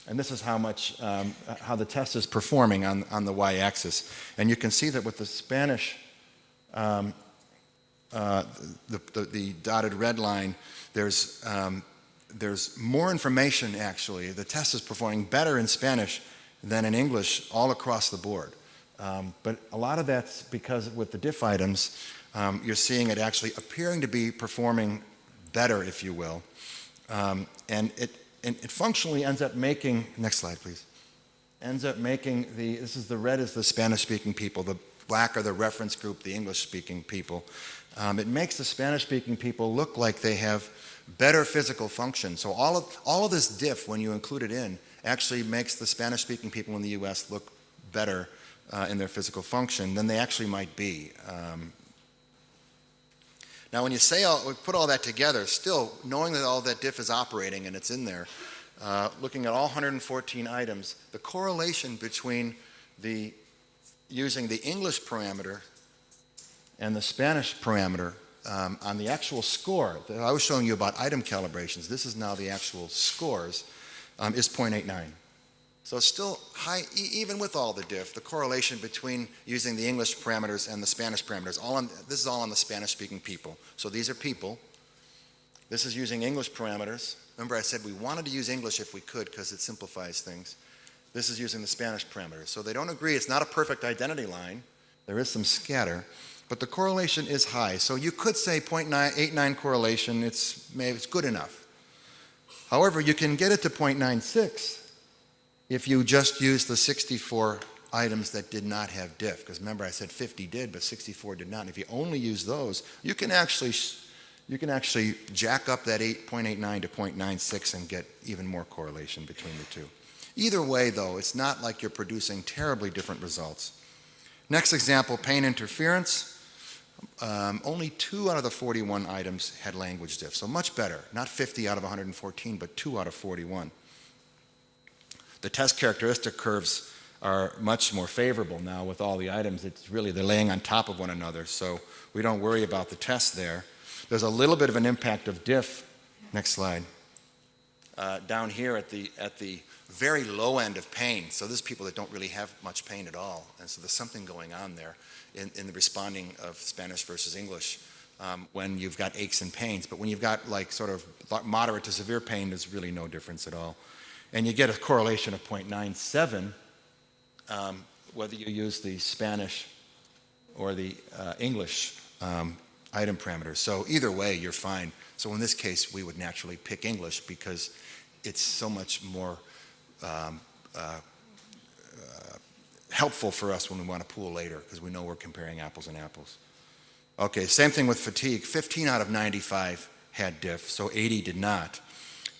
C: And this is how the test is performing on the y-axis. And you can see that with the Spanish, the dotted red line, there's more information, actually. The test is performing better in Spanish than in English all across the board. But a lot of that's because with the diff items, you're seeing it actually appearing to be performing better, if you will. And it functionally ends up making, next slide, please, ends up making the red is the Spanish-speaking people, the black are the reference group, the English-speaking people. It makes the Spanish-speaking people look like they have better physical function. So all of this diff, when you include it in, actually makes the Spanish-speaking people in the U.S. look better in their physical function than they actually might be. Now, when you put all that together, still knowing that all that diff is operating and it's in there, looking at all 114 items, the correlation between using the English parameter and the Spanish parameter on the actual score, that I was showing you about item calibrations, this is now the actual scores, is 0.89. So it's still high, even with all the diff, the correlation between using the English parameters and the Spanish parameters, this is all on the Spanish-speaking people. So these are people. This is using English parameters. Remember I said we wanted to use English if we could because it simplifies things. This is using the Spanish parameters. So they don't agree. It's not a perfect identity line. There is some scatter. But the correlation is high. So you could say 0.89 correlation, it's good enough. However, you can get it to 0.96 if you just use the 64 items that did not have diff. Because remember I said 50 did, but 64 did not. And if you only use those, you can actually jack up that 0.89 to 0.96 and get even more correlation between the two. Either way, though, it's not like you're producing terribly different results. Next example, pain interference. only 2 out of the 41 items had language diff, so much better. Not 50 out of 114, but 2 out of 41. The test characteristic curves are much more favorable now with all the items. It's really, they're laying on top of one another, so we don't worry about the test there. There's a little bit of an impact of diff. Next slide. Down here at the very low end of pain. So there's people that don't really have much pain at all, and so there's something going on there in the responding of Spanish versus English when you've got aches and pains. But when you've got like sort of moderate to severe pain, there's really no difference at all. And you get a correlation of 0.97 whether you use the Spanish or the English item parameters. So either way, you're fine. So in this case, we would naturally pick English because it's so much more helpful for us when we want to pool later because we know we're comparing apples and apples. Okay, same thing with fatigue. 15 out of 95 had diff, so 80 did not.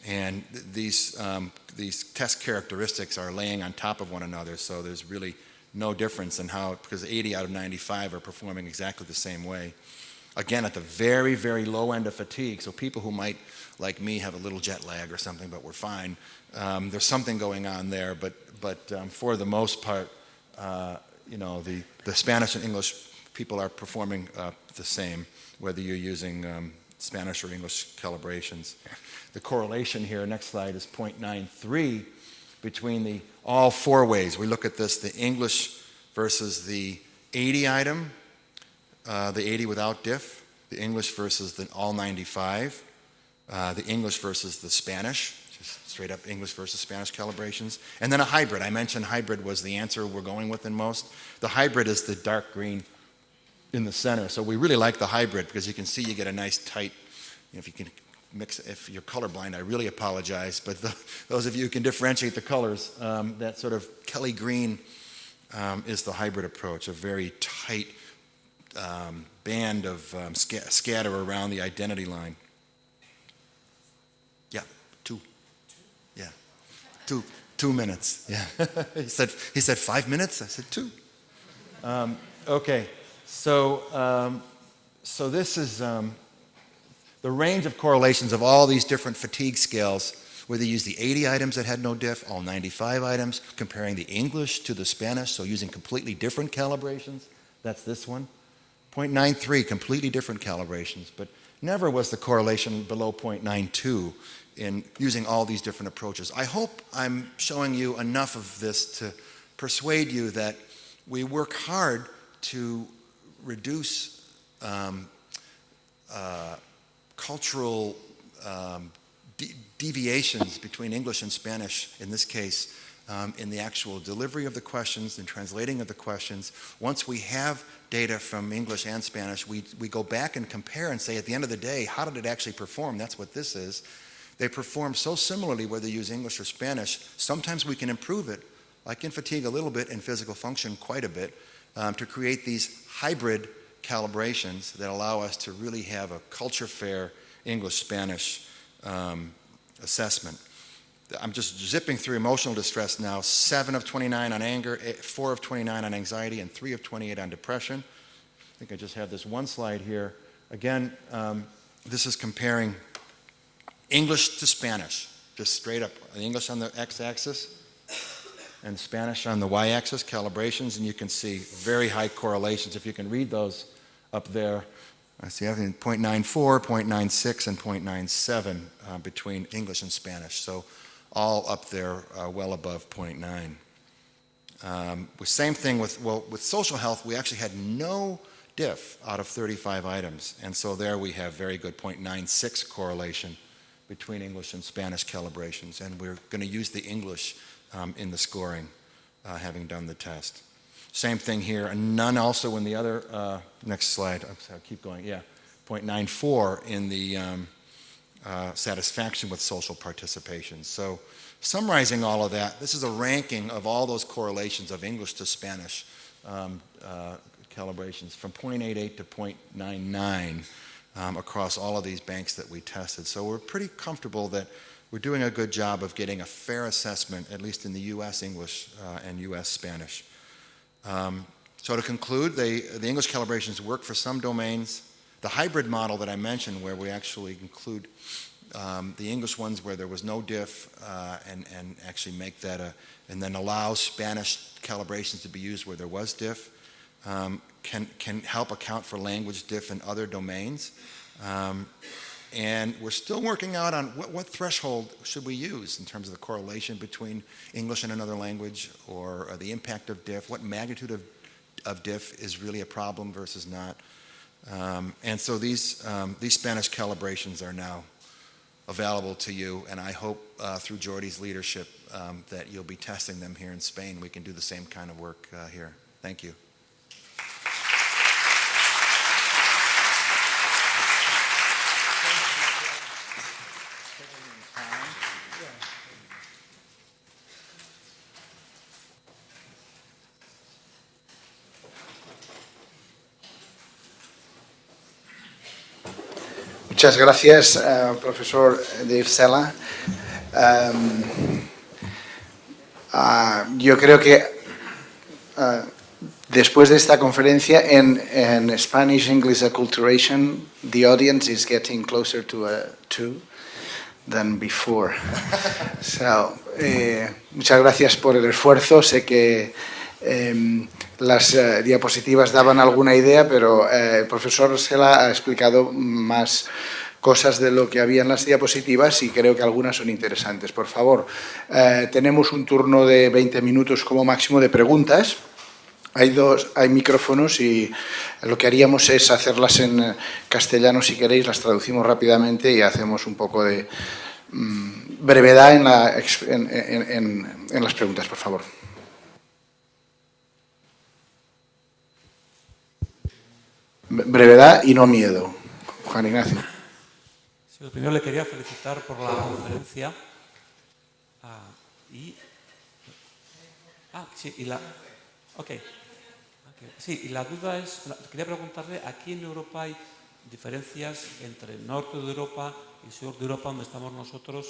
C: And these test characteristics are laying on top of one another, so there's really no difference in how, because 80 out of 95 are performing exactly the same way. Again, at the very, very low end of fatigue, so people who might, like me, have a little jet lag or something, but we're fine. There's something going on there, but for the most part, you know, the Spanish and English people are performing the same, whether you're using Spanish or English calibrations. The correlation here, next slide, is 0.93 between all 4 ways. We look at this, the English versus the 80 item, the 80 without diff, the English versus the all 95, the English versus the Spanish, just straight up English versus Spanish calibrations, and then a hybrid. I mentioned hybrid was the answer we're going with in most. The hybrid is the dark green in the center. So we really like the hybrid because you can see you get a nice tight, you know, if you can mix, if you're colorblind, I really apologize, but those of you who can differentiate the colors, that sort of Kelly green is the hybrid approach, a very tight band of scatter around the identity line. Yeah, 2. Yeah, 2 minutes. Yeah, he said 5 minutes. I said 2. Okay, so this is the range of correlations of all these different fatigue scales, whether you use the 80 items that had no diff, all 95 items, comparing the English to the Spanish, so using completely different calibrations. That's this one. 0.93, completely different calibrations, but never was the correlation below 0.92 in using all these different approaches. I hope I'm showing you enough of this to persuade you that we work hard to reduce cultural deviations between English and Spanish, in this case, in the actual delivery of the questions and translating of the questions. Once we have data from English and Spanish, we go back and compare and say, at the end of the day, how did it actually perform? That's what this is. They perform so similarly whether you use English or Spanish. Sometimes we can improve it, like in fatigue a little bit, in physical function quite a bit, to create these hybrid calibrations that allow us to really have a culture-fair English-Spanish assessment. I'm just zipping through emotional distress now. 7 of 29 on anger, 4 of 29 on anxiety, and 3 of 28 on depression. I think I just have this one slide here. Again, this is comparing English to Spanish, just straight up. English on the x-axis and Spanish on the y-axis, calibrations, and you can see very high correlations. If you can read those up there, I see everything 0.94, 0.96, and 0.97 between English and Spanish. So all up there well above 0.9. Same thing with social health, we actually had no diff out of 35 items. And so there we have very good 0.96 correlation between English and Spanish calibrations. And we're going to use the English in the scoring, having done the test. Same thing here, and none also in the other, next slide, I'll keep going, yeah, 0.94 in the satisfaction with social participation. So summarizing all of that, this is a ranking of all those correlations of English to Spanish calibrations from 0.88 to 0.99 across all of these banks that we tested. So we're pretty comfortable that we're doing a good job of getting a fair assessment, at least in the U.S. English and U.S. Spanish. So to conclude, the English calibrations work for some domains. The hybrid model that I mentioned, where we actually include the English ones where there was no diff and actually make that and then allow Spanish calibrations to be used where there was diff, can help account for language diff in other domains. And we're still working out on what threshold should we use in terms of the correlation between English and another language, or the impact of diff, what magnitude of diff is really a problem versus not. And so these Spanish calibrations are now available to you, and I hope through Jordi's leadership that you'll be testing them here in Spain. We can do the same kind of work here. Thank you.
A: Muchas gracias, profesor Dave Cella. Yo creo que después de esta conferencia en Spanish English Acculturation, the audience is getting closer to a 2 than before. So, muchas gracias por el esfuerzo. Sé que las diapositivas daban alguna idea, pero el profesor Cella ha explicado más cosas de lo que había en las diapositivas y creo que algunas son interesantes. Por favor, tenemos un turno de 20 minutos como máximo de preguntas. Hay micrófonos y lo que haríamos es hacerlas en castellano si queréis, las traducimos rápidamente y hacemos un poco de brevedad en las preguntas, por favor. Brevedad y no miedo. Juan Ignacio.
D: Sí, lo primero le quería felicitar por la conferencia. Sí, y la duda es, quería preguntarle, aquí en Europa hay diferencias entre el norte de Europa y el sur de Europa, donde estamos nosotros,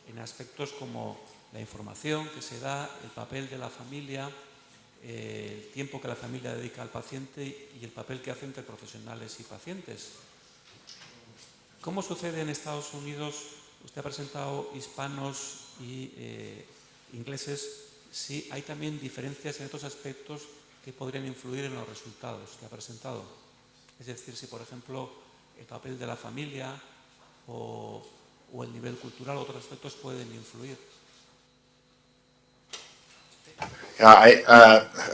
D: en aspectos como la información que se da, el papel de la familia, el tiempo que la familia dedica al paciente y el papel que hace entre profesionales y pacientes. ¿Cómo sucede en Estados Unidos? Usted ha presentado hispanos y ingleses. Sí, hay también diferencias en estos aspectos que podrían influir en los resultados que ha presentado. Es decir, si por ejemplo el papel de la familia o el nivel cultural, otros aspectos pueden influir.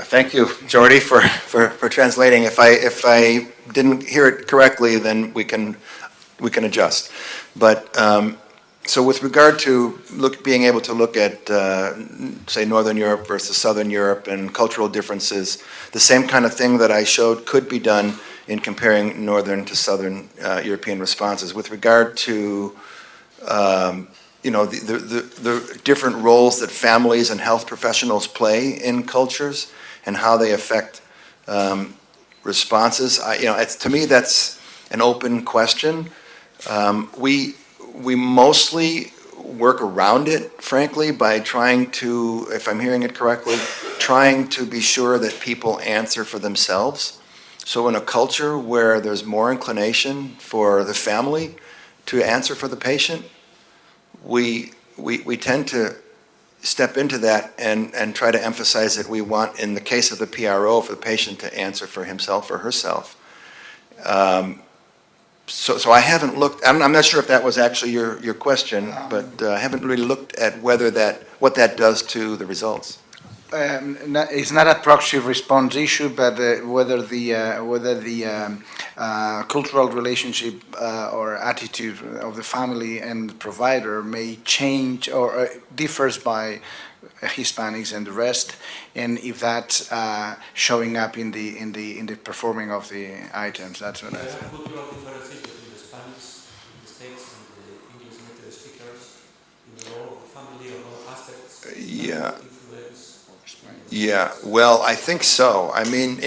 C: Thank you, Jordi, for translating. If I didn't hear it correctly, then we can adjust. But so with regard to being able to look at, say, Northern Europe versus Southern Europe and cultural differences, the same kind of thing that I showed could be done in comparing Northern to Southern European responses. With regard to the different roles that families and health professionals play in cultures and how they affect responses, to me that's an open question. We mostly work around it, frankly, by trying to, if I'm hearing it correctly, trying to be sure that people answer for themselves. So in a culture where there's more inclination for the family to answer for the patient, we tend to step into that and try to emphasize that we want, in the case of the PRO, for the patient to answer for himself or herself. So I haven't looked, I'm not sure if that was actually your question, but I haven't really looked at what that does to the results.
A: It's not a proxy response issue, but whether the cultural relationship or attitude of the family and the provider may change or differs by Hispanics and the rest, and if that's showing up in the performing of the items. That's what I said.
D: Cultural differences between the Spanish in the States and the English native speakers in the role of the family or all aspects.
C: Yeah, well, I think so. I mean,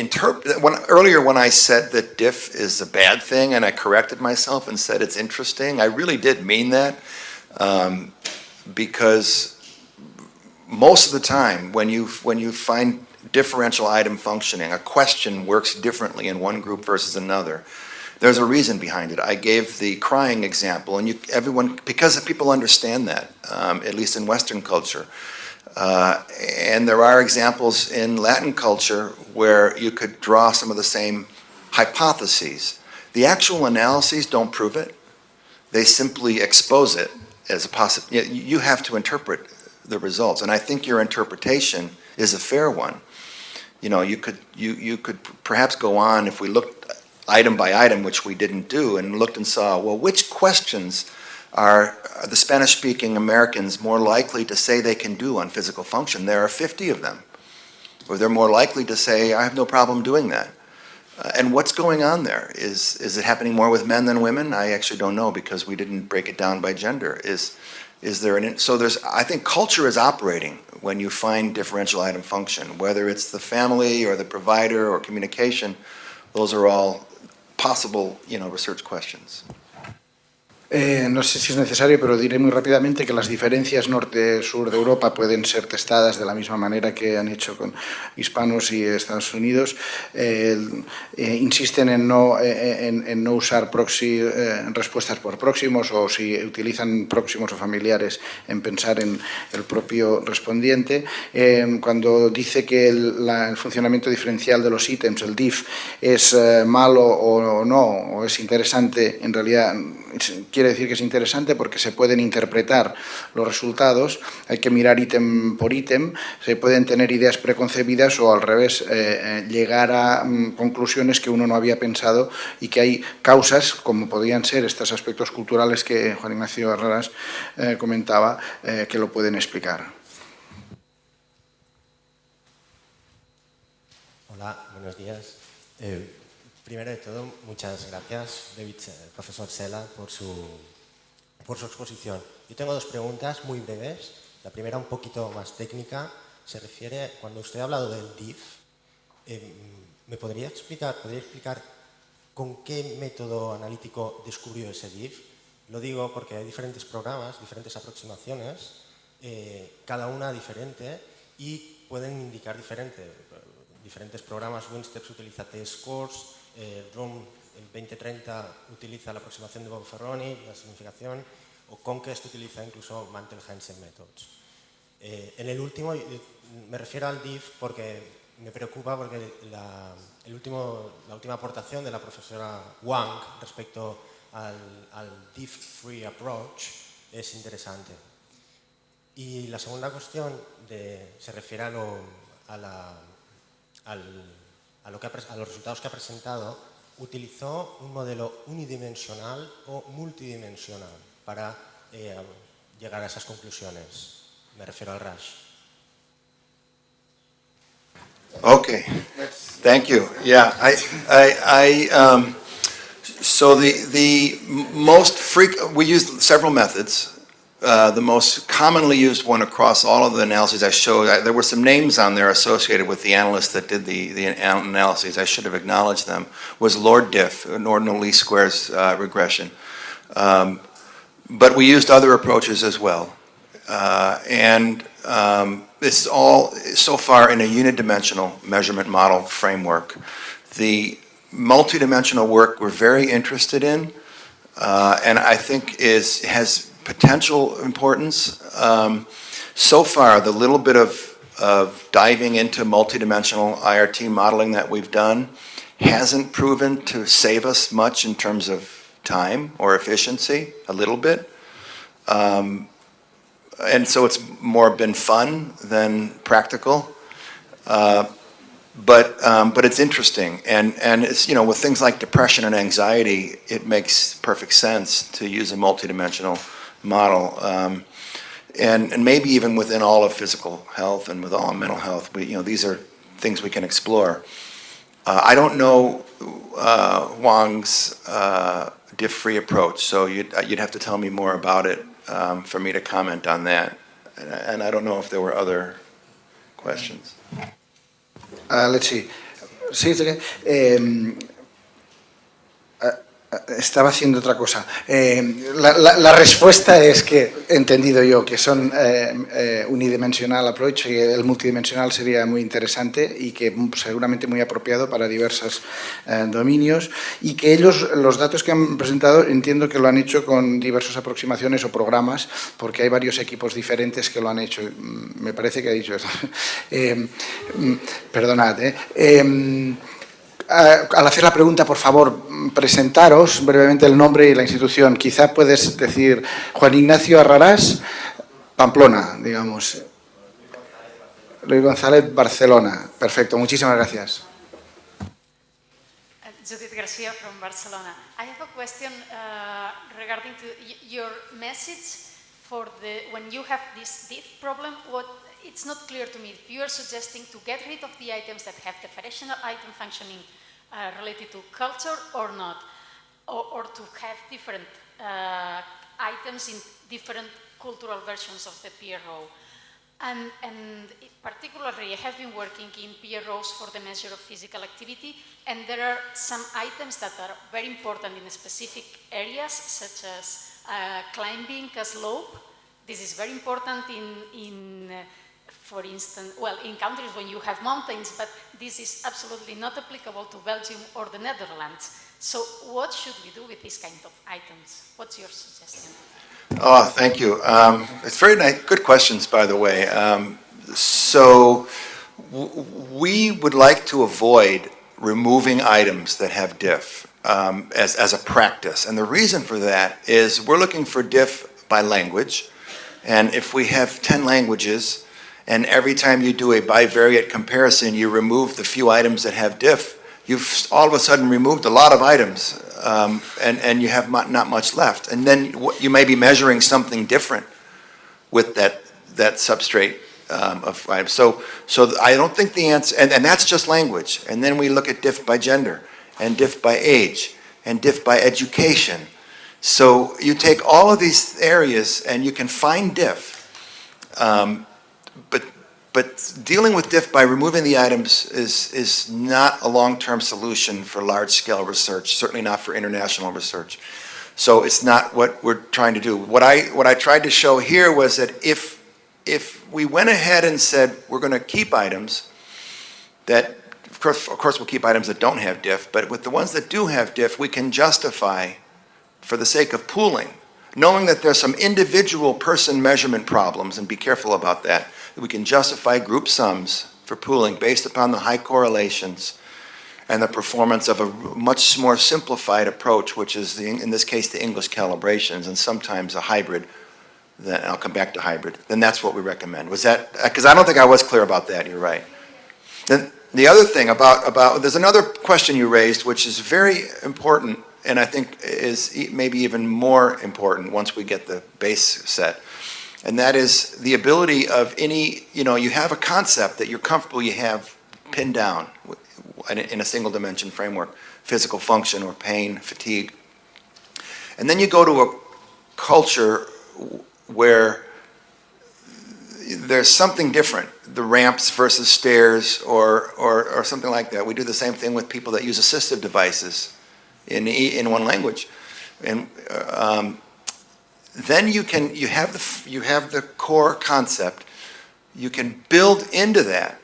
C: earlier when I said that diff is a bad thing and I corrected myself and said it's interesting, I really did mean that, because most of the time when you find
E: differential item functioning. A question works differently in one group versus another. There's a reason behind it. I gave the crying example, and because people understand that, at least in Western culture. And there are examples in Latin culture where you could draw some of the same hypotheses. The actual analyses don't prove it. They simply expose it as a possibility. You have to interpret the results, and I think your interpretation is a fair one. You could perhaps go on, if we looked item by item, which we didn't do, and looked and saw, well, which questions are the Spanish-speaking Americans more likely to say they can do on physical function? There are 50 of them. Or they're more likely to say, I have no problem doing that. And what's going on there? Is it happening more with men than women? I actually don't know, because we didn't break it down by gender. I think culture is operating when you find differential item function, whether it's the family or the provider or communication. Those are all possible, research questions.
A: No sé si es necesario, pero diré muy rápidamente que las diferencias norte-sur de Europa pueden ser testadas de la misma manera que han hecho con hispanos y Estados Unidos. Insisten en no usar respuestas por próximos, o si utilizan próximos o familiares, en pensar en el propio respondiente. Cuando dice que el funcionamiento diferencial de los ítems, el DIF, es malo o no, o es interesante, en realidad quiere decir que es interesante porque se pueden interpretar los resultados, hay que mirar ítem por ítem, se pueden tener ideas preconcebidas o al revés, llegar a conclusiones que uno no había pensado, y que hay causas, como podían ser estos aspectos culturales que Juan Ignacio Herreras comentaba, que lo pueden explicar.
F: Hola, buenos días. Primero de todo, muchas gracias, profesor Cella, por su exposición. Yo tengo dos preguntas muy breves. La primera, un poquito más técnica, se refiere, cuando usted ha hablado del DIF, ¿me podría explicar con qué método analítico descubrió ese DIF? Lo digo porque hay diferentes programas, diferentes aproximaciones, cada una diferente, y pueden indicar diferentes programas. Winsteps utiliza T-scores, RUM el 2030 utiliza la aproximación de Bob Ferroni, la significación, o Conquest utiliza incluso Mantel-Hansen Methods. En el último, me refiero al DIF porque me preocupa, porque la última aportación de la profesora Wang respecto al DIF-free approach es interesante. Y la segunda cuestión se refiere a los resultados que ha presentado. ¿Utilizó un modelo unidimensional o multidimensional para llegar a esas conclusiones? Me refiero al RASH.
E: Okay, thank you. Yeah, so the most frequent, we used several methods. The most commonly used one across all of the analyses I showed, there were some names on there associated with the analysts that did the analyses. I should have acknowledged them. Was Lord Diff, ordinal least squares regression. But we used other approaches as well. This is all so far in a unidimensional measurement model framework. The multidimensional work we're very interested in, and I think has potential importance. So far, the little bit of diving into multidimensional IRT modeling that we've done hasn't proven to save us much in terms of time or efficiency, a little bit. And so it's more been fun than practical. But it's interesting, and it's, with things like depression and anxiety, it makes perfect sense to use a multidimensional model, and maybe even within all of physical health and with all of mental health. These are things we can explore. I don't know Wang's diff-free approach, so you'd have to tell me more about it for me to comment on that. And I don't know if there were other questions. Let's see.
A: Sí, Estaba haciendo otra cosa. La respuesta es que he entendido yo que son unidimensional approach, que el multidimensional sería muy interesante y que seguramente muy apropiado para diversos dominios, y que ellos, los datos que han presentado, entiendo que lo han hecho con diversas aproximaciones o programas, porque hay varios equipos diferentes que lo han hecho. Me parece que ha dicho eso. Perdonad. Al hacer la pregunta, por favor, presentaros brevemente el nombre y la institución. Quizá puedes decir Juan Ignacio Arrarás, Pamplona, digamos. Luis González, Barcelona. Perfecto, muchísimas gracias.
G: Judith Garcia from Barcelona. I have a question regarding to your message for when you have this problem. It's not clear to me if you are suggesting to get rid of the items that have definitional item functioning related to culture or not, or to have different items in different cultural versions of the PRO. And particularly, I have been working in PROs for the measure of physical activity, and there are some items that are very important in specific areas, such as climbing a slope. This is very important for instance, well, in countries when you have mountains, but this is absolutely not applicable to Belgium or the Netherlands. So what should we do with these kind of items? What's your suggestion?
E: Oh, thank you. It's very nice, good questions, by the way. So we would like to avoid removing items that have diff as a practice. And the reason for that is we're looking for diff by language. And if we have 10 languages, and every time you do a bivariate comparison, you remove the few items that have diff, you've all of a sudden removed a lot of items, and you have not much left. And then you may be measuring something different with that substrate of items. So I don't think the answer, and that's just language. And then we look at diff by gender, and diff by age, and diff by education. So you take all of these areas and you can find diff. But dealing with diff by removing the items is not a long-term solution for large-scale research, certainly not for international research. So it's not what we're trying to do. What I tried to show here was that if we went ahead and said we're going to keep items that, of course we'll keep items that don't have diff, but with the ones that do have diff, we can justify, for the sake of pooling, knowing that there's some individual person measurement problems, and be careful about that, we can justify group sums for pooling based upon the high correlations and the performance of a much more simplified approach, which is, in this case, the English calibrations, and sometimes a hybrid. Then I'll come back to hybrid. Then that's what we recommend. Was that, because I don't think I was clear about that, you're right. Then the other thing about there's another question you raised, which is very important, and I think is maybe even more important once we get the base set. And that is the ability of any, you have a concept that you're comfortable you have pinned down in a single dimension framework, physical function or pain, fatigue. And then you go to a culture where there's something different, the ramps versus stairs or something like that. We do the same thing with people that use assistive devices in one language. And then you have the core concept. You can build into that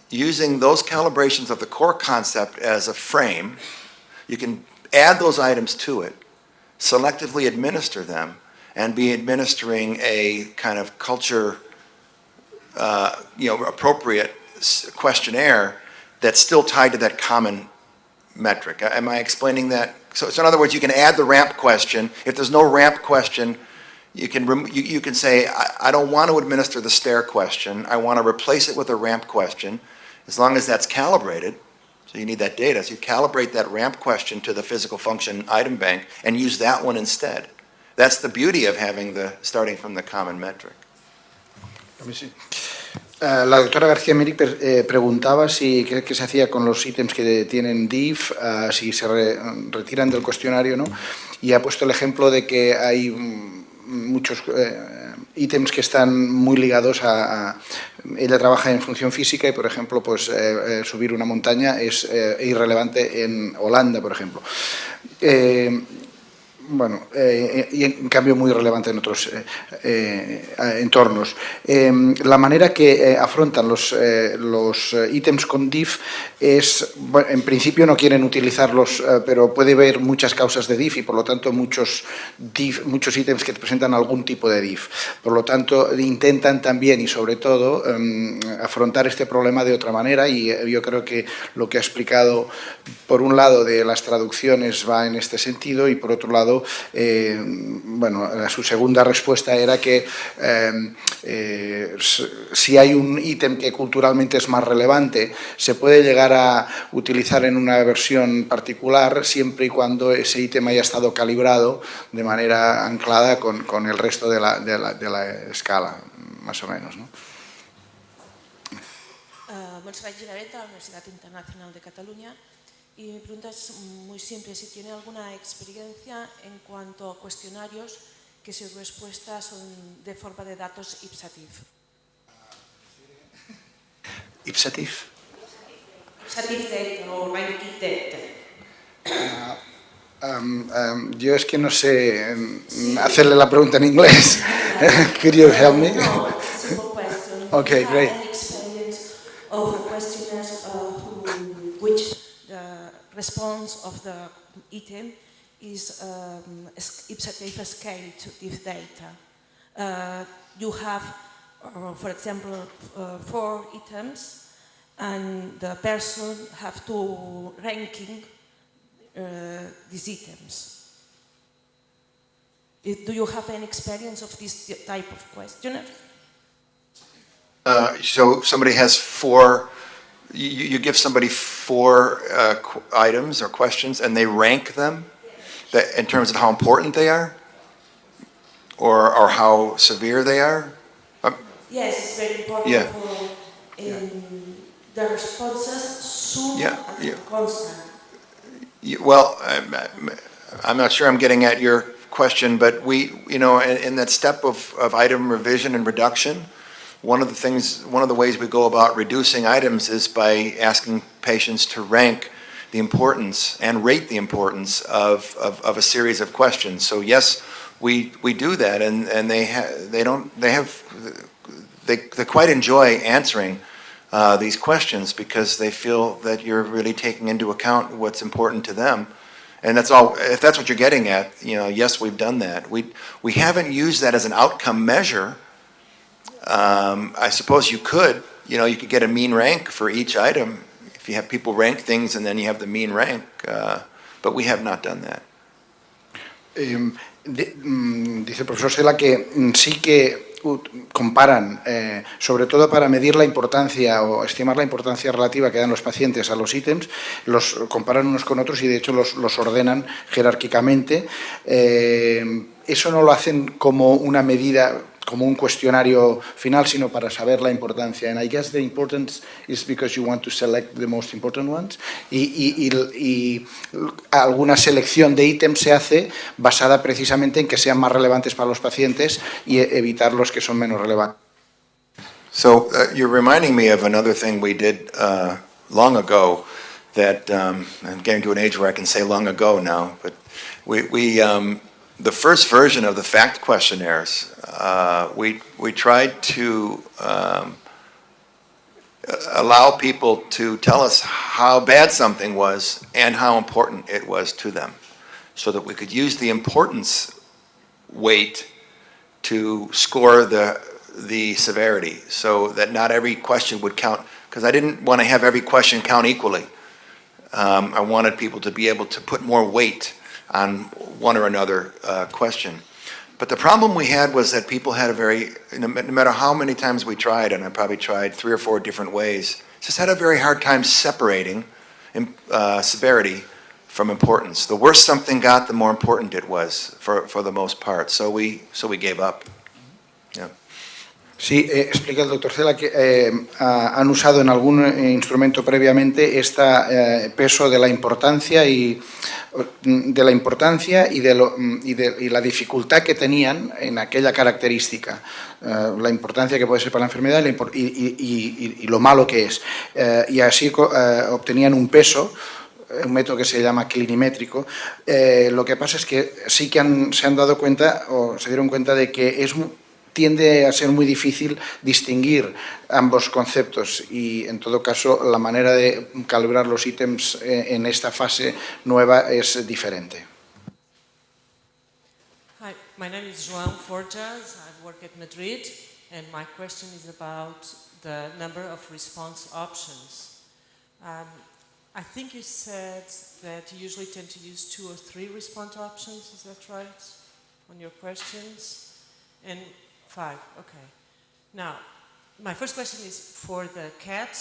E: using those calibrations of the core concept as a frame. You can add those items to it, selectively administer them, and be administering a kind of culture, appropriate questionnaire that's still tied to that common metric. Am I explaining that? So in other words, you can add the ramp question. If there's no ramp question, you can say, I don't want to administer the stair question. I want to replace it with a ramp question, as long as that's calibrated. So you need that data. So you calibrate that ramp question to the physical function item bank and use that one instead. That's the beauty of starting from the common metric.
A: La doctora García Aymerich preguntaba qué se hacía con los ítems que tienen diff, si se retiran del cuestionario, ¿no? Y ha puesto el ejemplo de que hay muchos ítems que están muy ligados a... Ella trabaja en función física y, por ejemplo, pues subir una montaña es irrelevante en Holanda, por ejemplo. Bueno, y en cambio muy relevante en otros entornos. La manera que afrontan los ítems con diff es, bueno, en principio no quieren utilizarlos, pero puede haber muchas causas de diff y por lo tanto muchos ítems que presentan algún tipo de diff. Por lo tanto, intentan también y sobre todo afrontar este problema de otra manera, y yo creo que lo que ha explicado por un lado de las traducciones va en este sentido, y por otro lado, bueno, su segunda respuesta era que si hay un ítem que culturalmente es más relevante, se puede llegar a utilizar en una versión particular siempre y cuando ese ítem haya estado calibrado de manera anclada con el resto de la escala, más o menos, ¿no?
H: Montserrat Giravet, de la Universidad Internacional de Cataluña. Y mi pregunta es muy simple, si tiene alguna experiencia en cuanto a cuestionarios que sus respuestas son de forma de datos ipsativ.
A: ¿Ipsativ?
H: Ipsativ data o ranking data.
A: Yo es que no sé hacerle la pregunta en inglés. Could you help me?
H: No, simple question.
A: Okay, great.
H: Any experience of questionnaires which the response of the item is ipsative scale to diff data. You have, for example, 4 items, and the person have to ranking these items. Do you have any experience of this type of questionnaire?
E: So somebody has 4. You give somebody 4 items or questions, and they rank them in terms of how important they are, or how severe they are.
H: Yes, it's very important.
E: Yeah.
H: For the responses soon and constant.
E: Well, I'm not sure I'm getting at your question, but we, in that step of item revision and reduction, one of the ways we go about reducing items is by asking patients to rank the importance and rate the importance of a series of questions. So yes, we do that, and they quite enjoy answering these questions because they feel that you're really taking into account what's important to them. And that's all. If that's what you're getting at, yes, we've done that. We haven't used that as an outcome measure. I suppose you could get a mean rank for each item if you have people rank things and then you have the mean rank, but we have not done that.
A: Dice el profesor Cella que sí que comparan, sobre todo para medir la importancia o estimar la importancia relativa que dan los pacientes a los ítems, los comparan unos con otros y de hecho los ordenan jerárquicamente. Eso no lo hacen como una medida, como un cuestionario final, sino para saber la importancia. And I guess the importance is because you want to select the most important ones. Y alguna selección de ítems se hace basada precisamente en que sean más relevantes para los pacientes y evitar los que son menos relevantes.
E: So you're reminding me of another thing we did long ago that I'm getting to an age where I can say long ago now, but we the first version of the FACT questionnaires, we tried to allow people to tell us how bad something was and how important it was to them, so that we could use the importance weight to score the severity, so that not every question would count, because I didn't want to have every question count equally. I wanted people to be able to put more weight on one or another question. But the problem we had was that people had no matter how many times we tried, and I probably tried 3 or 4 different ways, just had a very hard time separating severity from importance. The worse something got, the more important it was for the most part. So we gave up. Yeah.
A: Sí, explica el doctor Cella que han usado en algún instrumento previamente este peso de la importancia y la dificultad que tenían en aquella característica, la importancia que puede ser para la enfermedad y lo malo que es. Y así obtenían un peso un método que se llama clinimétrico. Lo que pasa es que sí que se han dado cuenta o se dieron cuenta de que tiende a ser muy difícil distinguir ambos conceptos y, en todo caso, la manera de calibrar los ítems en esta fase nueva es diferente.
I: Hi, my name is João Forjas. I work at Madrid, and my question is about the number of response options. I think you said that you usually tend to use 2 or 3 response options, is that right, on your questions? And 5, okay. Now, my first question is for the CAT.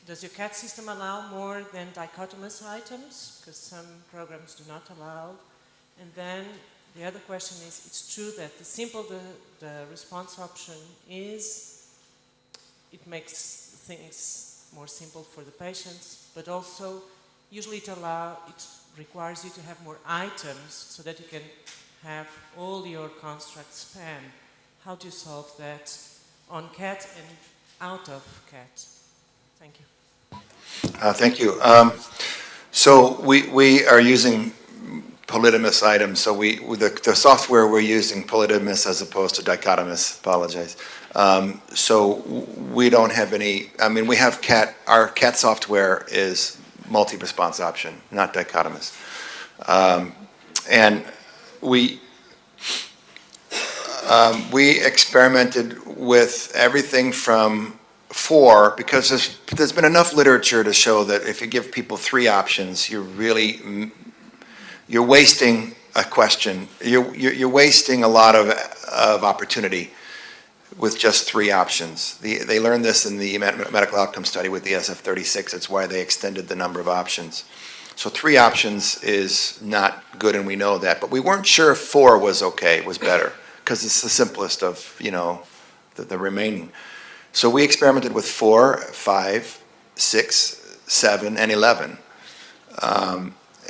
I: Does your CAT system allow more than dichotomous items? Because some programs do not allow. And then the other question is, it's true that the simpler the response option is, it makes things more simple for the patients, but also usually it requires you to have more items so that you can have all your constructs spanned. How do you solve that on CAT and out of CAT? Thank you.
E: Thank you. So we are using polytomous items. So the software we're using polytomous as opposed to dichotomous. Apologize. So we don't have any. I mean, we have CAT. Our CAT software is multi-response option, not dichotomous, and we experimented with everything from 4, because there's been enough literature to show that if you give people 3 options, you're wasting a question. You're wasting a lot of opportunity with just 3 options. They learned this in the medical outcome study with the SF-36. It's why they extended the number of options. So 3 options is not good, and we know that. But we weren't sure if 4 was okay, was better, because it's the simplest of, the remaining. So we experimented with 4, 5, 6, 7, and 11,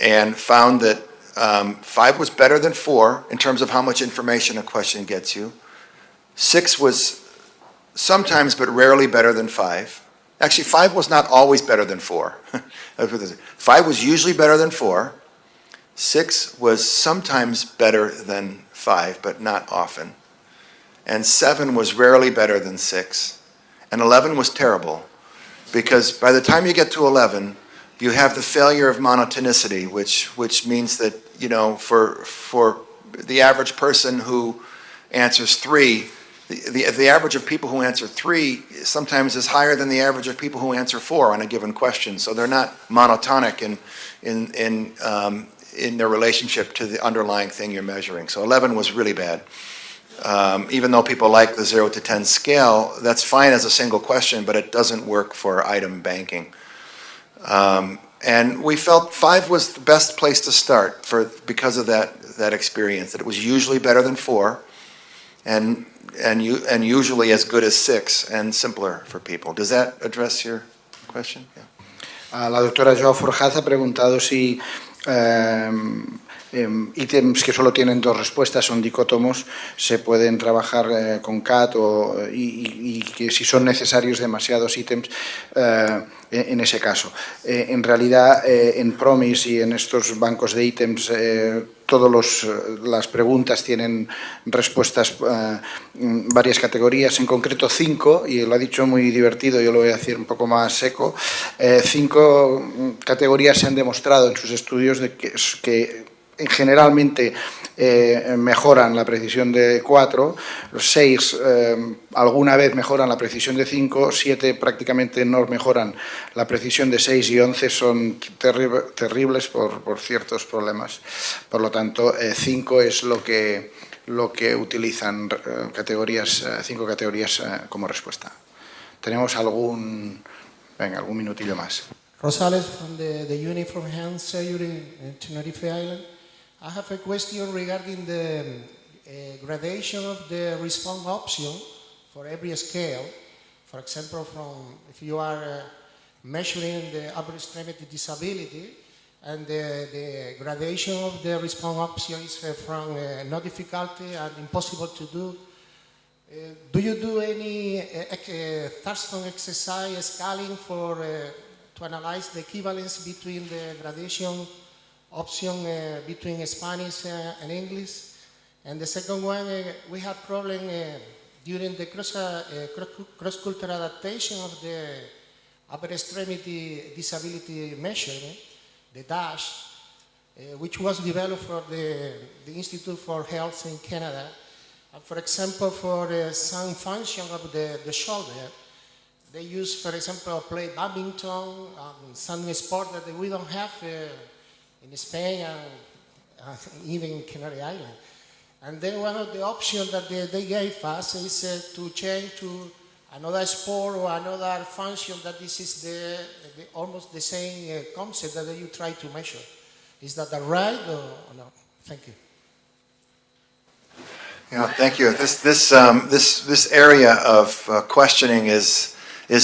E: and found that 5 was better than 4 in terms of how much information a question gets you. 6 was sometimes but rarely better than 5. Actually, 5 was not always better than 4. 5 was usually better than 4. 6 was sometimes better than 5, but not often. And 7 was rarely better than 6. And 11 was terrible, because by the time you get to 11, you have the failure of monotonicity, which means that, for the average person who answers 3, the average of people who answer 3 sometimes is higher than the average of people who answer 4 on a given question. So they're not monotonic in their relationship to the underlying thing you're measuring. So 11 was really bad. Even though people like the 0 to 10 scale, that's fine as a single question, but it doesn't work for item banking. And we felt 5 was the best place to start because of that experience, that it was usually better than 4, and usually as good as 6 and simpler for people. Does that address your question? Yeah.
A: La doctora João Forjas ha preguntado si ítems que solo tienen 2 respuestas, son dicótomos, se pueden trabajar con CAT y que si son necesarios demasiados ítems en ese caso. En realidad, en PROMIS y en estos bancos de ítems, todas las preguntas tienen respuestas, varias categorías, en concreto 5, y lo ha dicho muy divertido, yo lo voy a decir un poco más seco. 5 categorías se han demostrado en sus estudios de que generalmente mejoran la precisión de 4, 6 alguna vez mejoran la precisión de 5, 7 prácticamente no mejoran la precisión de 6 y 11 son terribles por ciertos problemas. Por lo tanto, 5 es lo que utilizan 5 categorías como respuesta. Tenemos algún minutillo más.
J: Rosales from the unit from hand surgery in Tenerife Island. I have a question regarding the gradation of the response option for every scale. For example, if you are measuring the upper extremity disability, and the gradation of the response option is from no difficulty and impossible to do. Do you do any Thurston exercise scaling to analyze the equivalence between the gradation option between Spanish and English. And the second one, we had problem during the cross-cultural adaptation of the upper extremity disability measure, the DASH, which was developed for the Institute for Health in Canada. For example, for some function of the shoulder, they use, for example, play badminton, some sport that we don't have in Spain and even in Canary Island. And then one of the options that they gave us is to change to another sport or another function that this is the almost the same concept that you try to measure. Is that right or no? Thank you.
E: Yeah, thank you. This area of questioning is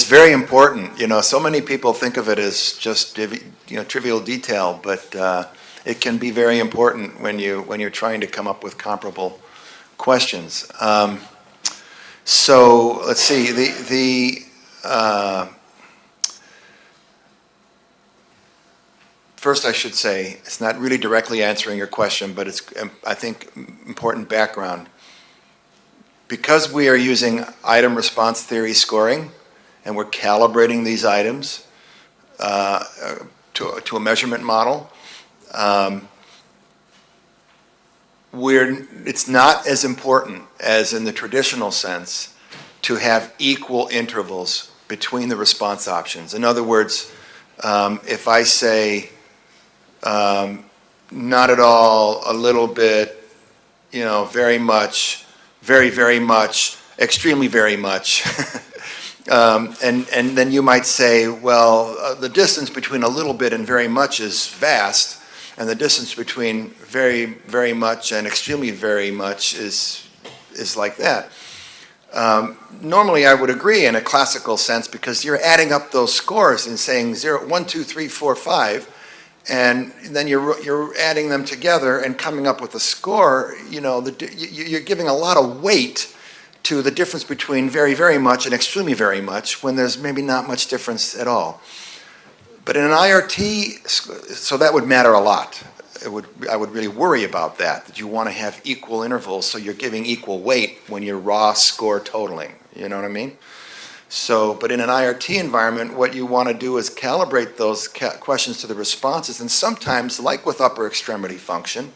E: very important. You know, so many people think of it as just trivial detail, but it can be very important when you're trying to come up with comparable questions. So let's see. First, I should say it's not really directly answering your question, but it's, I think, important background. Because we are using item response theory scoring, and we're calibrating these items to a measurement model, it's not as important as in the traditional sense to have equal intervals between the response options. In other words, if I say not at all, a little bit, very much, very, very much, extremely very much, and then you might say, well, the distance between a little bit and very much is vast, and the distance between very, very much and extremely very much is like that. Normally, I would agree in a classical sense because you're adding up those scores and saying 0, 1, 2, 3, 4, 5, and then you're adding them together and coming up with a score. You're giving a lot of weight to the difference between very, very much and extremely very much when there's maybe not much difference at all. But in an IRT, so that would matter a lot. I would really worry about that you want to have equal intervals so you're giving equal weight when you're raw score totaling. You know what I mean? So, but in an IRT environment, what you want to do is calibrate those questions to the responses, and sometimes, like with upper extremity function,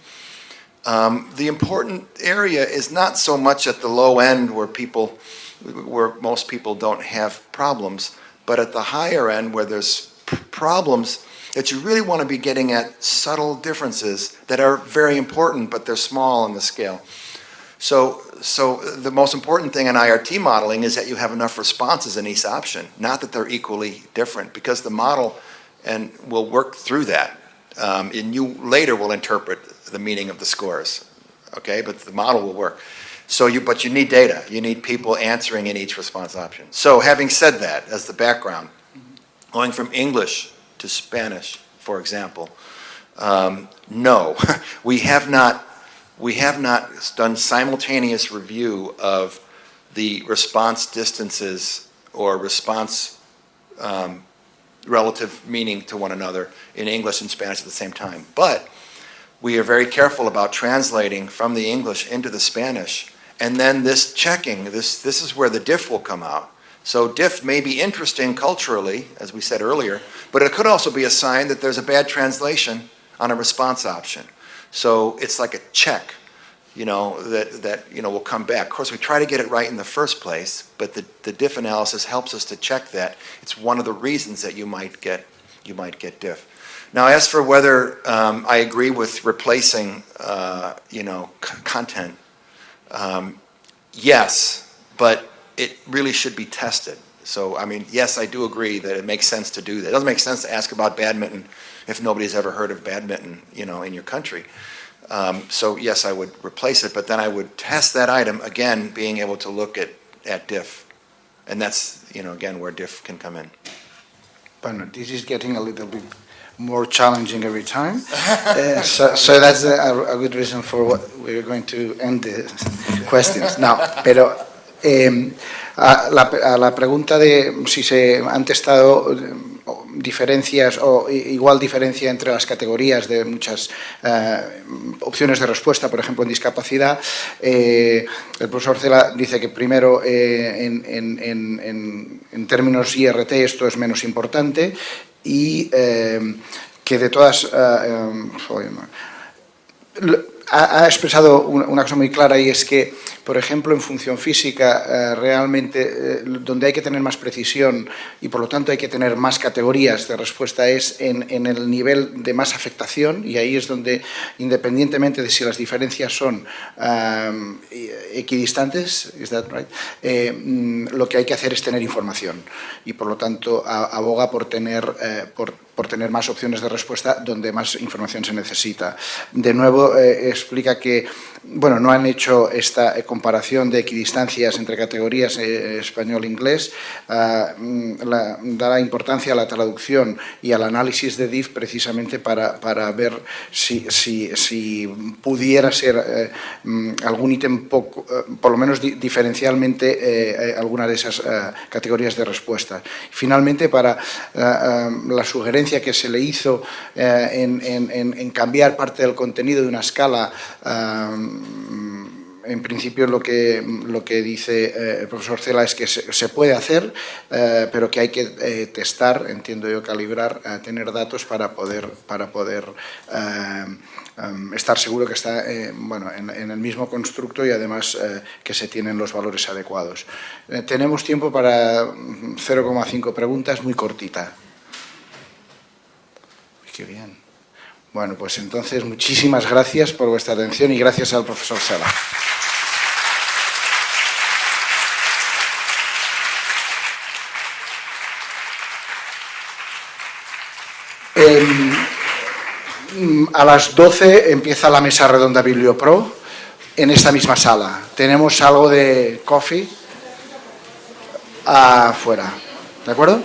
E: the important area is not so much at the low end where most people don't have problems, but at the higher end where there's problems that you really want to be getting at subtle differences that are very important, but they're small on the scale. So the most important thing in IRT modeling is that you have enough responses in each option, not that they're equally different, because the model will work through that. And you later will interpret the meaning of the scores, okay? But the model will work. But you need data. You need people answering in each response option. So having said that as the background, going from English to Spanish, for example, no, we have not done simultaneous review of the response distances or response relative meaning to one another in English and Spanish at the same time. But we are very careful about translating from the English into the Spanish, and then this checking, this is where the diff will come out. So diff may be interesting culturally, as we said earlier, but it could also be a sign that there's a bad translation on a response option. So it's like a check, that will come back. Of course, we try to get it right in the first place, but the diff analysis helps us to check that. It's one of the reasons that you might get diff. Now, as for whether I agree with replacing, content, yes, but it really should be tested. So, I mean, yes, I do agree that it makes sense to do that. It doesn't make sense to ask about badminton if nobody's ever heard of badminton, in your country. So, yes, I would replace it, but then I would test that item, again, being able to look at diff. And that's, again, where diff can come in.
A: But this is getting a little bit more challenging every time. So that's a good reason for what we're going to end the questions. Now, pero a la pregunta de si se han testado diferencias o igual diferencia entre las categorías de muchas opciones de respuesta, por ejemplo, en discapacidad. El profesor Cella dice que primero en términos IRT esto es menos importante y que de todas... ha expresado una cosa muy clara y es que, por ejemplo, en función física, realmente donde hay que tener más precisión y por lo tanto hay que tener más categorías de respuesta es en el nivel de más afectación, y ahí es donde, independientemente de si las diferencias son equidistantes, ¿is that right? Lo que hay que hacer es tener información y por lo tanto aboga por tener más opciones de respuesta donde más información se necesita. De nuevo, explica que, bueno, no han hecho esta comparación de equidistancias entre categorías español-inglés, da la importancia a la traducción y al análisis de DIF precisamente para ver si pudiera ser algún ítem por lo menos diferencialmente alguna de esas categorías de respuesta. Finalmente, para la sugerencia que se le hizo en cambiar parte del contenido de una escala, en principio lo que dice el profesor Cella es que se puede hacer, pero que hay que testar, entiendo yo, calibrar, tener datos para poder estar seguro que está en el mismo constructo y además que se tienen los valores adecuados. Tenemos tiempo para 0,5 preguntas, muy cortita. Qué bien. Bueno, pues entonces muchísimas gracias por vuestra atención y gracias al profesor Cella. A las 12 empieza la mesa redonda Bibliopro en esta misma sala. Tenemos algo de coffee afuera. ¿De acuerdo?